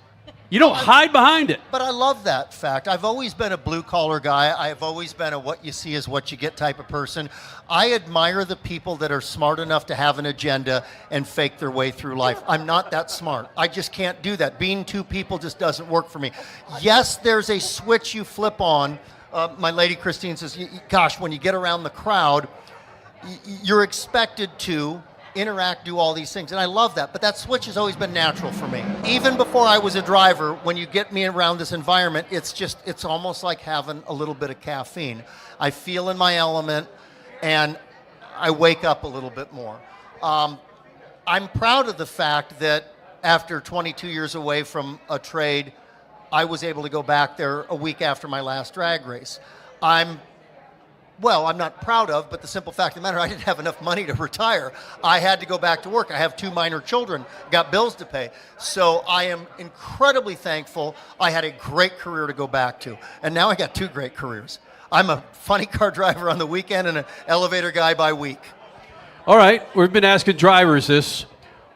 You don't hide behind it. But I love that fact. I've always been a blue-collar guy. I've always been a what you see is what you get type of person. I admire the people that are smart enough to have an agenda and fake their way through life. I'm not that smart. I just can't do that. Being two people just doesn't work for me. Yes, there's a switch you flip on. My lady Christine says, gosh, when you get around the crowd, you're expected to interact, do all these things, and I love that, but that switch has always been natural for me. Even before I was a driver, when you get me around this environment, it's almost like having a little bit of caffeine. I feel in my element, and I wake up a little bit more. I'm proud of the fact that after 22 years away from a trade, I was able to go back there a week after my last drag race. I'm not proud of, but the simple fact of the matter, I didn't have enough money to retire. I had to go back to work. I have 2 minor children, got bills to pay. So I am incredibly thankful. I had a great career to go back to. And now I got 2 great careers. I'm a funny car driver on the weekend and an elevator guy by week. All right, we've been asking drivers this.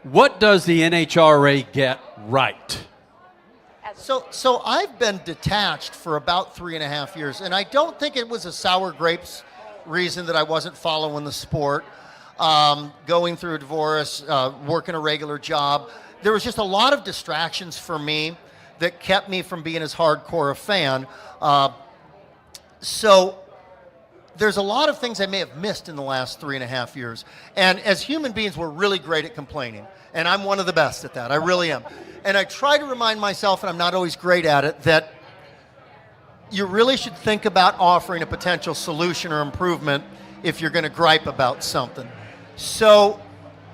What does the NHRA get right? So I've been detached for about 3.5 years, and I don't think it was a sour grapes reason that I wasn't following the sport, going through a divorce, working a regular job. There was just a lot of distractions for me that kept me from being as hardcore a fan. So there's a lot of things I may have missed in the last 3.5 years. And as human beings, we're really great at complaining. And I'm one of the best at that. I really am. And I try to remind myself, and I'm not always great at it, that you really should think about offering a potential solution or improvement if you're going to gripe about something. So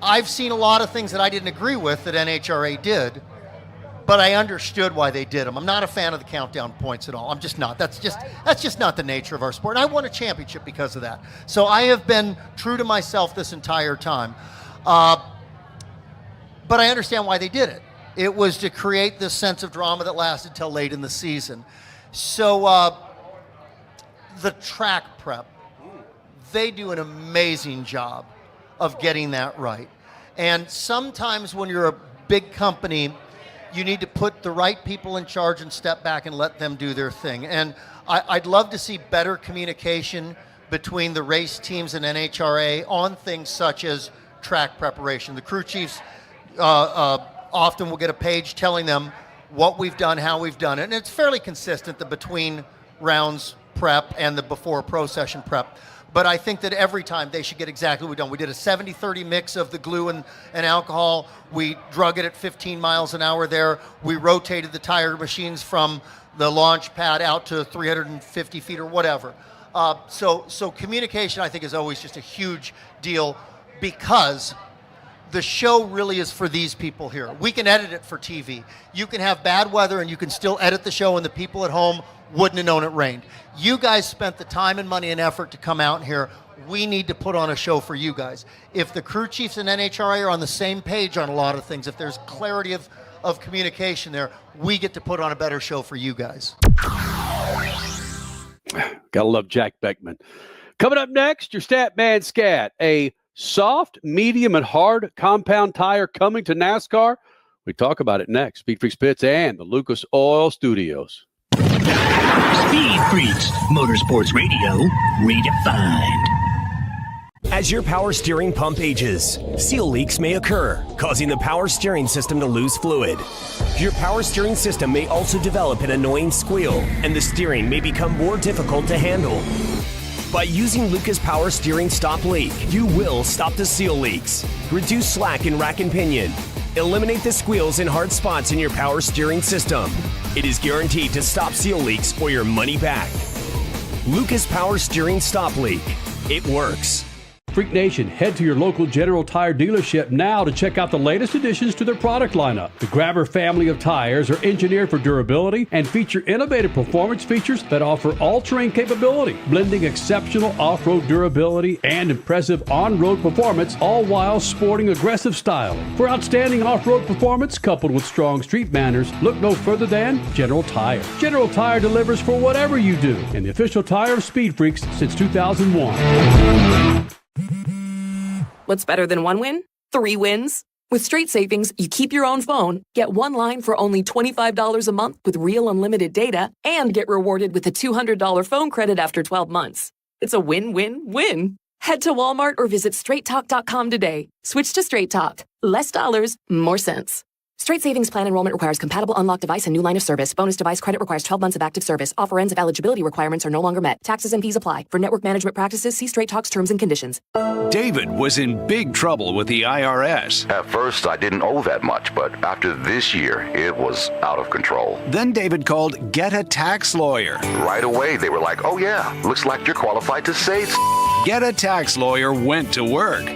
I've seen a lot of things that I didn't agree with that NHRA did, but I understood why they did them. I'm not a fan of the countdown points at all. I'm just not. That's just not the nature of our sport. And I won a championship because of that. So I have been true to myself this entire time. But I understand why they did it. It was to create this sense of drama that lasted till late in the season. So the track prep, they do an amazing job of getting that right. And sometimes when you're a big company, you need to put the right people in charge and step back and let them do their thing. And I'd love to see better communication between the race teams and NHRA on things such as track preparation. The crew chiefs often will get a page telling them what we've done, how we've done it. And it's fairly consistent, the between rounds prep and the before pro session prep. But I think that every time they should get exactly what we've done. We did a 70-30 mix of the glue and alcohol. We drug it at 15 miles an hour there. We rotated the tire machines from the launch pad out to 350 feet or whatever. So communication, I think, is always just a huge deal because the show really is for these people here. We can edit it for TV. You can have bad weather and you can still edit the show and the people at home wouldn't have known it rained. You guys spent the time and money and effort to come out here. We need to put on a show for you guys. If the crew chiefs and NHRA are on the same page on a lot of things, if there's clarity of communication there, we get to put on a better show for you guys. Gotta love Jack Beckman. Coming up next, your stat man scat. A soft, medium, and hard compound tire coming to NASCAR. We talk about it next. SpeedFreaks Pits and the Lucas Oil Studios. Speed Freaks, Motorsports Radio, redefined. As your power steering pump ages, seal leaks may occur, causing the power steering system to lose fluid. Your power steering system may also develop an annoying squeal, and the steering may become more difficult to handle. By using Lucas Power Steering Stop Leak, you will stop the seal leaks, reduce slack in rack and pinion, eliminate the squeals and hard spots in your power steering system. It is guaranteed to stop seal leaks or your money back. Lucas Power Steering Stop Leak. It works. Freak Nation, head to your local General Tire dealership now to check out the latest additions to their product lineup. The Grabber family of tires are engineered for durability and feature innovative performance features that offer all-terrain capability, blending exceptional off-road durability and impressive on-road performance, all while sporting aggressive style. For outstanding off-road performance coupled with strong street manners, look no further than General Tire. General Tire delivers for whatever you do, and the official tire of Speed Freaks since 2001. What's better than one win? 3 wins. With Straight Savings, you keep your own phone, get one line for only $25 a month with real unlimited data, and get rewarded with a $200 phone credit after 12 months. It's a win-win-win. Head to Walmart or visit straighttalk.com today. Switch to Straight Talk. Less dollars, more sense. Straight Savings Plan enrollment requires compatible unlocked device and new line of service. Bonus device credit requires 12 months of active service. Offer ends if eligibility requirements are no longer met. Taxes and fees apply. For network management practices, see Straight Talk's terms and conditions. David was in big trouble with the IRS. At first, I didn't owe that much, but after this year, it was out of control. Then David called Get a Tax Lawyer. Right away, they were like, oh yeah, looks like you're qualified to say Get a Tax Lawyer went to work.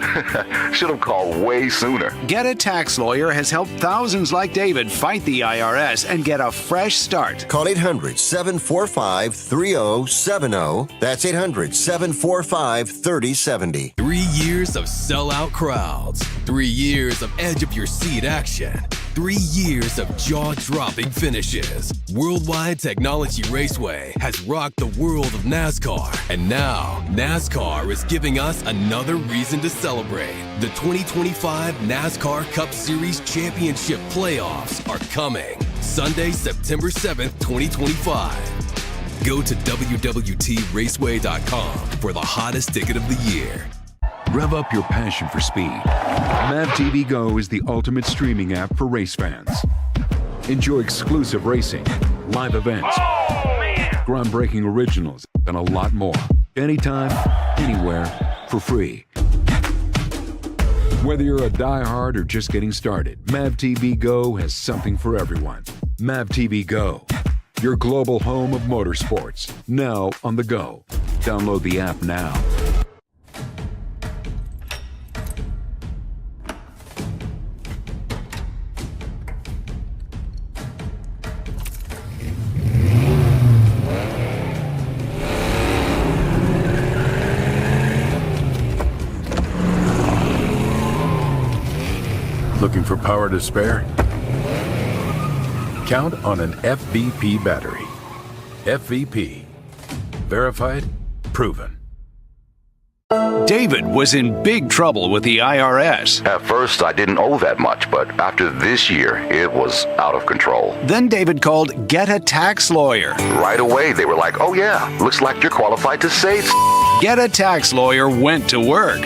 Should have called way sooner. Get a Tax Lawyer has helped thousands like David fight the IRS and get a fresh start. Call 800-745-3070. That's 800-745-3070. 3 years of sellout crowds. 3 years of edge-of-your-seat action. 3 years of jaw-dropping finishes. Worldwide Technology Raceway has rocked the world of NASCAR. And now, NASCAR is giving us another reason to celebrate. The 2025 NASCAR Cup Series Championship Playoffs are coming. Sunday, September 7th, 2025. Go to www.raceway.com for the hottest ticket of the year. Rev up your passion for speed. Mav TV Go is the ultimate streaming app for race fans. Enjoy exclusive racing, live events, groundbreaking originals, and a lot more. Anytime, anywhere, for free. Whether you're a diehard or just getting started, MAVTV Go has something for everyone. MAVTV Go, your global home of motorsports, now on the go. Download the app now. Looking for power to spare? Count on an FVP battery. FVP. Verified, proven. David was in big trouble with the IRS. At first, I didn't owe that much, but after this year, it was out of control. Then David called Get a Tax Lawyer. Right away, they were like, oh yeah, looks like you're qualified to save. Get a Tax Lawyer went to work.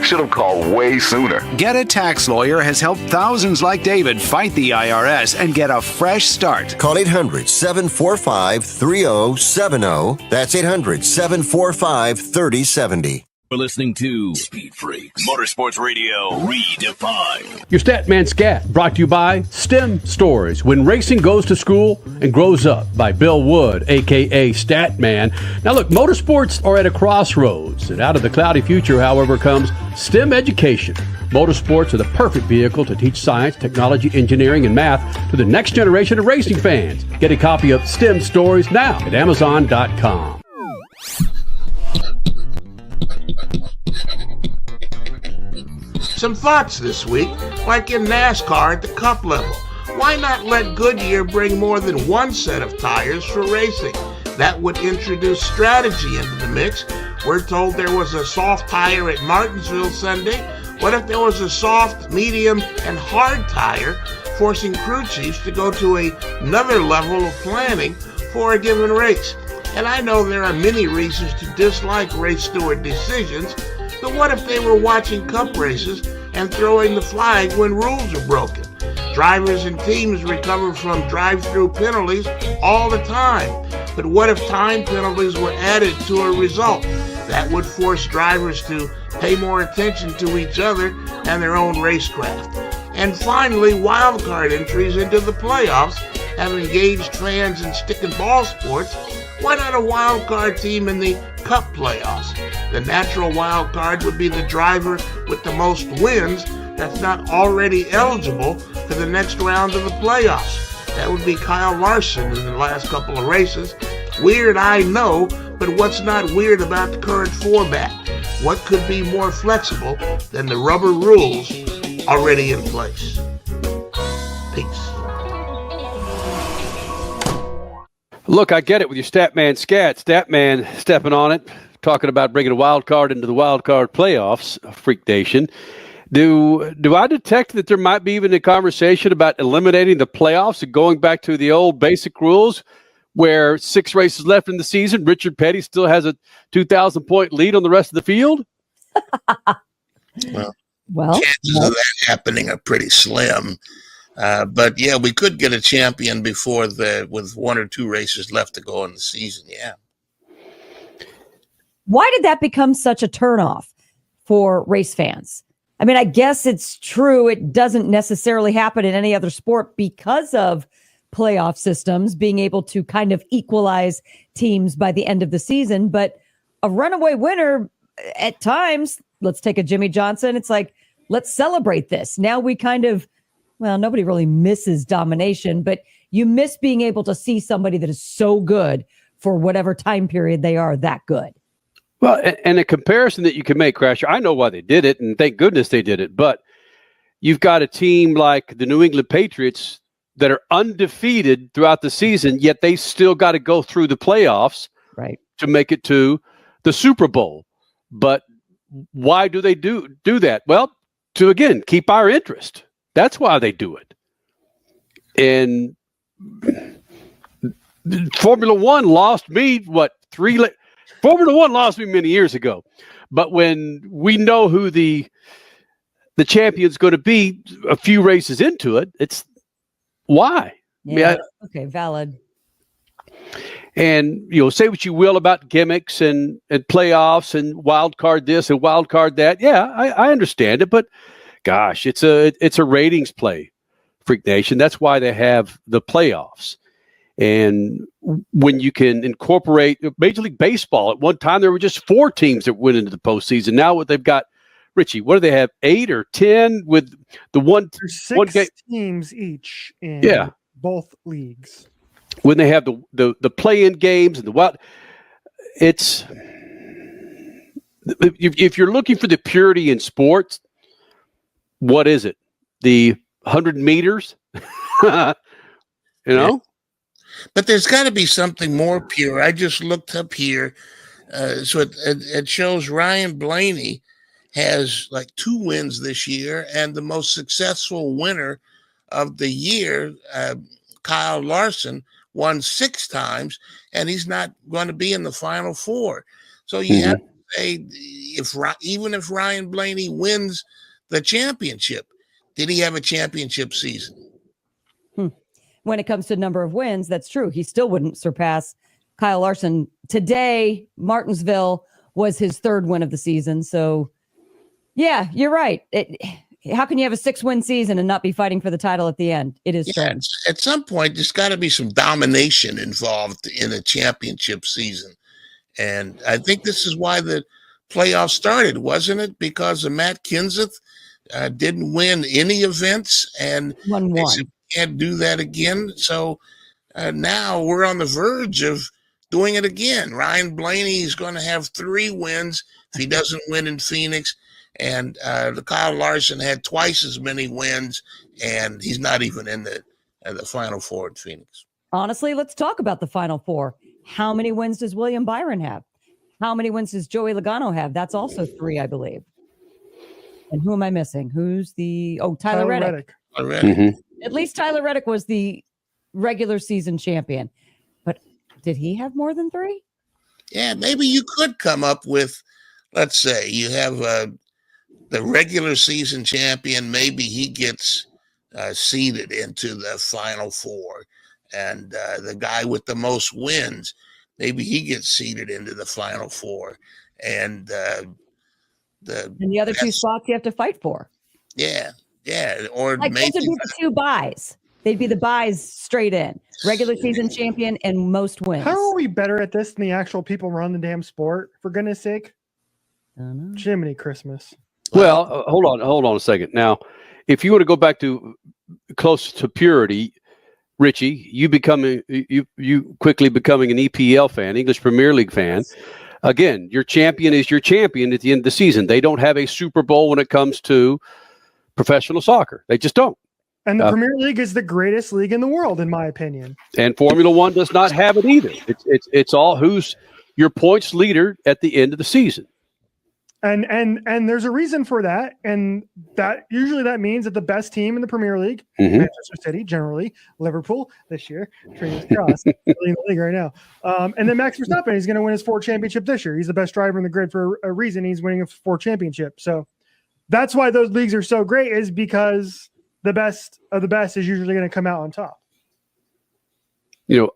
Should have called way sooner. Get a Tax Lawyer has helped thousands like David fight the IRS and get a fresh start. Call 800-745-3070. That's 800-745-3070. We're listening to Speed Freaks, Motorsports Radio Redefined. Your Statman Scat, brought to you by STEM Stories, When Racing Goes to School and Grows Up, by Bill Wood, a.k.a. Statman. Now look, motorsports are at a crossroads, and out of the cloudy future, however, comes STEM education. Motorsports are the perfect vehicle to teach science, technology, engineering, and math to the next generation of racing fans. Get a copy of STEM Stories now at Amazon.com. Some thoughts this week, like in NASCAR at the Cup level. Why not let Goodyear bring more than one set of tires for racing? That would introduce strategy into the mix. We're told there was a soft tire at Martinsville Sunday. What if there was a soft, medium, and hard tire, forcing crew chiefs to go to another level of planning for a given race? And I know there are many reasons to dislike race steward decisions, but what if they were watching Cup races and throwing the flag when rules are broken? Drivers and teams recover from drive-through penalties all the time. But what if time penalties were added to a result? That would force drivers to pay more attention to each other and their own racecraft. And finally, wildcard entries into the playoffs have engaged fans in stick and ball sports. Why not a wildcard team in the Cup playoffs? The natural wild card would be the driver with the most wins that's not already eligible for the next round of the playoffs. That would be Kyle Larson in the last couple of races. Weird, I know, but what's not weird about the current format? What could be more flexible than the rubber rules already in place? Peace. Look, I get it with your Statman Scat. Statman stepping on it, talking about bringing a wild card into the wild card playoffs, Freak Nation. Do I detect that there might be even a conversation about eliminating the playoffs and going back to the old basic rules where 6 races left in the season, Richard Petty still has a 2,000-point lead on the rest of the field? Well, chances of that happening are pretty slim. But yeah, we could get a champion with 1 or 2 races left to go in the season. Yeah. Why did that become such a turnoff for race fans? I mean, I guess it's true. It doesn't necessarily happen in any other sport because of playoff systems being able to kind of equalize teams by the end of the season. But a runaway winner at times, let's take a Jimmy Johnson. It's like, let's celebrate this. Now we kind of, well, nobody really misses domination, but you miss being able to see somebody that is so good for whatever time period they are that good. Well, and a comparison that you can make, Crasher, I know why they did it, and thank goodness they did it, but you've got a team like the New England Patriots that are undefeated throughout the season, yet they still got to go through the playoffs right to make it to the Super Bowl. But why do they do that? Well, to, again, keep our interest. That's why they do it. And Formula One lost me, Formula One lost me many years ago. But when we know who the champion's going to be a few races into it, it's why. Yeah. Okay, valid. And, say what you will about gimmicks and playoffs and wild card this and wild card that. Yeah, I understand it, but gosh, it's a ratings play, Freak Nation. That's why they have the playoffs. And when you can incorporate Major League Baseball, at one time there were just 4 teams that went into the postseason. Now what they've got, Richie, what do they have? 8 or 10 with the one? There's one 6 teams each in both leagues. When they have the play-in games and the what, it's if you're looking for the purity in sports, what is it? The 100 meters, Yeah. But there's got to be something more pure. I just looked up here, so it shows Ryan Blaney has like 2 wins this year, and the most successful winner of the year, Kyle Larson, won 6 times, and he's not going to be in the Final Four. So you have to say, even if Ryan Blaney wins the championship, did he have a championship season? When it comes to number of wins, that's true. He still wouldn't surpass Kyle Larson. Today, Martinsville was his 3rd win of the season. So, yeah, you're right. How can you have a 6-win season and not be fighting for the title at the end? It is strange. At some point, there's got to be some domination involved in a championship season. And I think this is why the playoffs started, wasn't it? Because of Matt Kenseth didn't win any events, and they said, can't do that again. So now we're on the verge of doing it again. Ryan Blaney is going to have 3 wins if he doesn't win in Phoenix. And Kyle Larson had twice as many wins, and he's not even in the Final Four in Phoenix. Honestly, let's talk about the Final Four. How many wins does William Byron have? How many wins does Joey Logano have? That's also 3, I believe. And who am I missing? Who's Tyler Reddick. At least Tyler Reddick was the regular season champion. But did he have more than 3? Yeah, maybe you could come up with, let's say, you have the regular season champion. Maybe he gets seeded into the Final Four. And the guy with the most wins, maybe he gets seeded into the Final Four. And the other 2 spots you have to fight for. Yeah. Or like maybe those would be the 2 buys. They'd be the buys straight in. Regular season champion and most wins. How are we better at this than the actual people run the damn sport? For goodness sake. Jiminy Christmas. Well, hold on a second. Now, if you want to go back to close to purity, Richie, you quickly becoming an EPL fan, English Premier League fan. Again, your champion is your champion at the end of the season. They don't have a Super Bowl when it comes to professional soccer. They just don't. And the Premier League is the greatest league in the world, in my opinion. And Formula One does not have it either. It's all who's your points leader at the end of the season. And there's a reason for that, and that usually that means that the best team in the Premier League, Manchester City, generally Liverpool this year, fingers crossed, in the league right now. And then Max Verstappen, he's going to win his 4th championship this year. He's the best driver in the grid for a reason. He's winning a 4th championship. So that's why those leagues are so great, is because the best of the best is usually going to come out on top.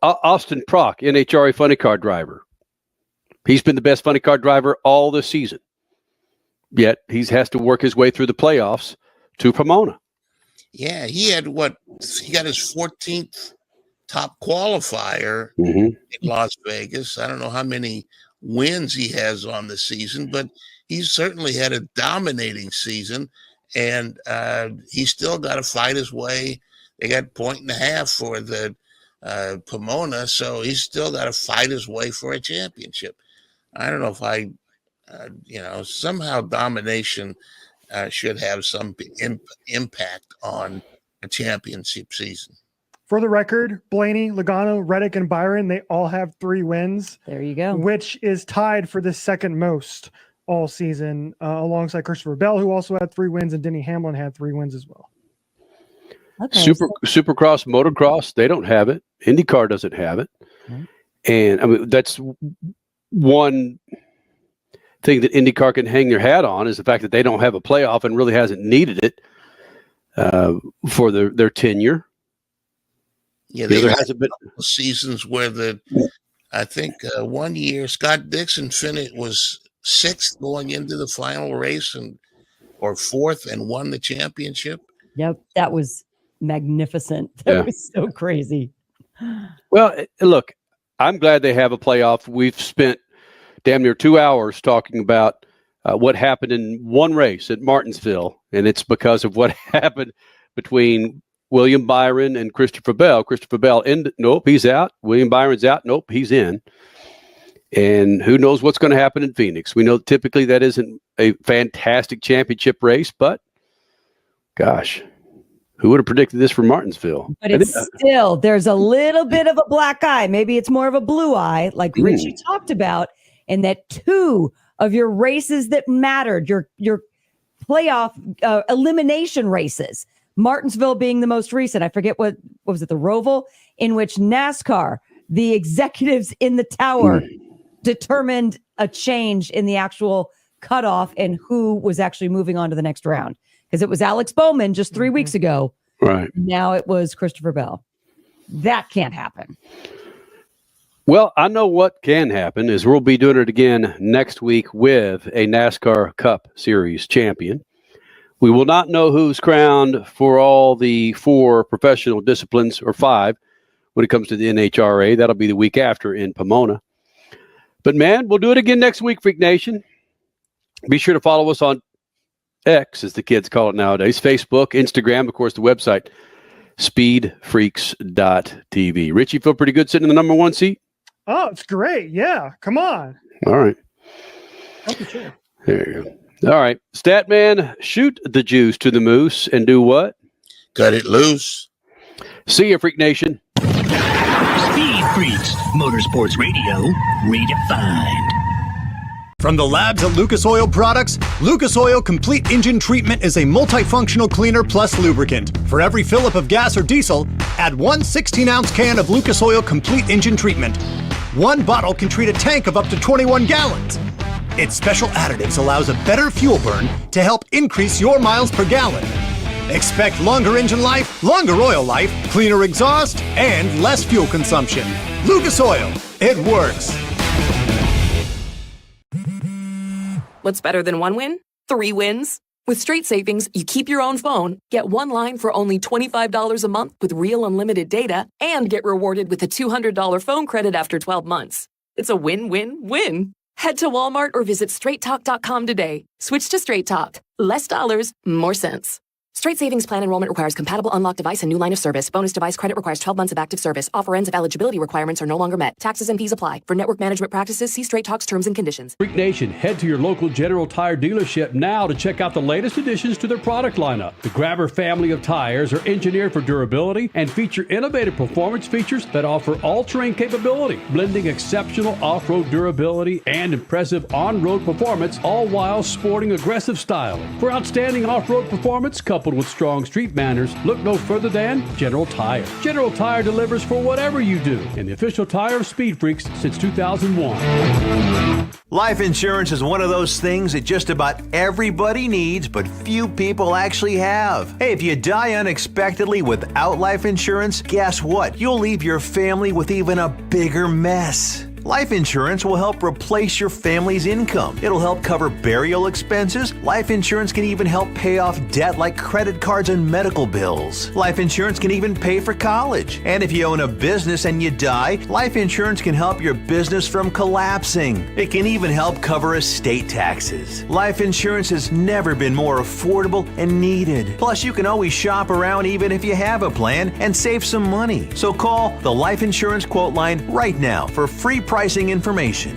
Austin Prock, NHRA funny car driver. He's been the best funny car driver all this season. Yet he has to work his way through the playoffs to Pomona. Yeah, he got his 14th top qualifier in Las Vegas. I don't know how many wins he has on the season, but he's certainly had a dominating season, and he's still got to fight his way. They got 1.5 for the Pomona, so he's still got to fight his way for a championship. I don't know if somehow domination should have some impact on a championship season. For the record, Blaney, Logano, Reddick, and Byron, they all have 3 wins. There you go. Which is tied for the 2nd most all season, alongside Christopher Bell, who also had 3 wins, and Denny Hamlin had 3 wins as well. Okay, Supercross, motocross, they don't have it. IndyCar doesn't have it. And I mean, that's one thing that IndyCar can hang their hat on, is the fact that they don't have a playoff and really hasn't needed it for their tenure. Yeah, there hasn't been seasons where the I think 1 year Scott Dixon was sixth going into the final race or fourth and won the championship. Yep, that was magnificent. That was so crazy. Well, look, I'm glad they have a playoff. We've spent damn near 2 hours talking about what happened in one race at Martinsville, and it's because of what happened between William Byron and Christopher Bell. Christopher Bell, nope, he's out. William Byron's out. Nope, he's in. And who knows what's going to happen in Phoenix. We know typically that isn't a fantastic championship race, but gosh, who would have predicted this for Martinsville? But it's still, there's a little bit of a black eye. Maybe it's more of a blue eye, like Richie talked about, and that two of your races that mattered, your playoff elimination races, Martinsville being the most recent. I forget what was it, the Roval, in which NASCAR, the executives in the tower determined a change in the actual cutoff and who was actually moving on to the next round. Because it was Alex Bowman just 3 weeks ago. Right. Now it was Christopher Bell. That can't happen. Well, I know what can happen is we'll be doing it again next week with a NASCAR Cup Series champion. We will not know who's crowned for all the 4 professional disciplines, or 5, when it comes to the NHRA. That'll be the week after in Pomona. But, man, we'll do it again next week, Freak Nation. Be sure to follow us on X, as the kids call it nowadays, Facebook, Instagram, of course, the website, speedfreaks.tv. Richie, feel pretty good sitting in the number 1 seat? Oh, it's great. Yeah. Come on. All right. Sure. There you go. All right. Statman, shoot the juice to the moose and do what? Cut it loose. See you, Freak Nation. Speed Freaks, Motorsports Radio, redefined. From the labs at Lucas Oil Products, Lucas Oil Complete Engine Treatment is a multifunctional cleaner plus lubricant. For every fill-up of gas or diesel, add 1 16-ounce can of Lucas Oil Complete Engine Treatment. 1 bottle can treat a tank of up to 21 gallons. Its special additives allows a better fuel burn to help increase your miles per gallon. Expect longer engine life, longer oil life, cleaner exhaust, and less fuel consumption. Lucas Oil, it works. What's better than 1 win? 3 wins. With Straight Savings, you keep your own phone, get 1 line for only $25 a month with real unlimited data, and get rewarded with a $200 phone credit after 12 months. It's a win-win-win. Head to Walmart or visit straighttalk.com today. Switch to Straight Talk. Less dollars, more sense. Straight Savings Plan enrollment requires compatible unlocked device and new line of service. Bonus device credit requires 12 months of active service. Offer ends if eligibility requirements are no longer met. Taxes and fees apply. For network management practices, see Straight Talk's terms and conditions. Freak Nation, head to your local General Tire dealership now to check out the latest additions to their product lineup. The Grabber family of tires are engineered for durability and feature innovative performance features that offer all-terrain capability, blending exceptional off-road durability and impressive on-road performance, all while sporting aggressive styling. For outstanding off-road performance coupled with strong street manners, look no further than General Tire. General Tire delivers for whatever you do, and the official tire of Speed Freaks since 2001. Life insurance is one of those things that just about everybody needs, but few people actually have. Hey, if you die unexpectedly without life insurance, guess what? You'll leave your family with even a bigger mess. Life insurance will help replace your family's income. It'll help cover burial expenses. Life insurance can even help pay off debt like credit cards and medical bills. Life insurance can even pay for college. And if you own a business and you die, life insurance can help your business from collapsing. It can even help cover estate taxes. Life insurance has never been more affordable and needed. Plus, you can always shop around even if you have a plan and save some money. So call the Life Insurance Quote Line right now for free pricing information.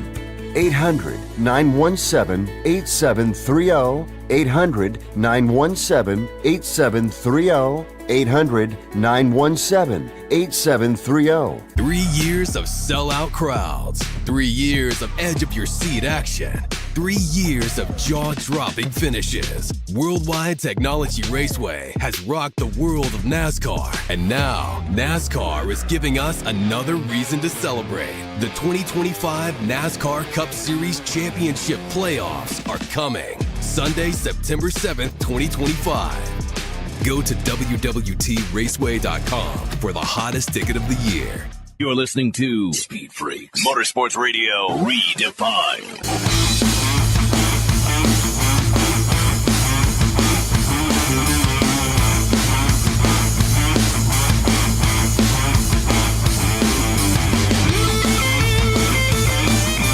800-917-8730. 800-917-8730. 800-917-8730. 3 years of sellout crowds. 3 years of edge-of-your-seat action. 3 years of jaw-dropping finishes. Worldwide Technology Raceway has rocked the world of NASCAR. And now, NASCAR is giving us another reason to celebrate. The 2025 NASCAR Cup Series Championship Playoffs are coming. Sunday, September 7th, 2025. Go to WWTRaceway.com for the hottest ticket of the year. You're listening to Speed Freaks, Motorsports Radio Redefined.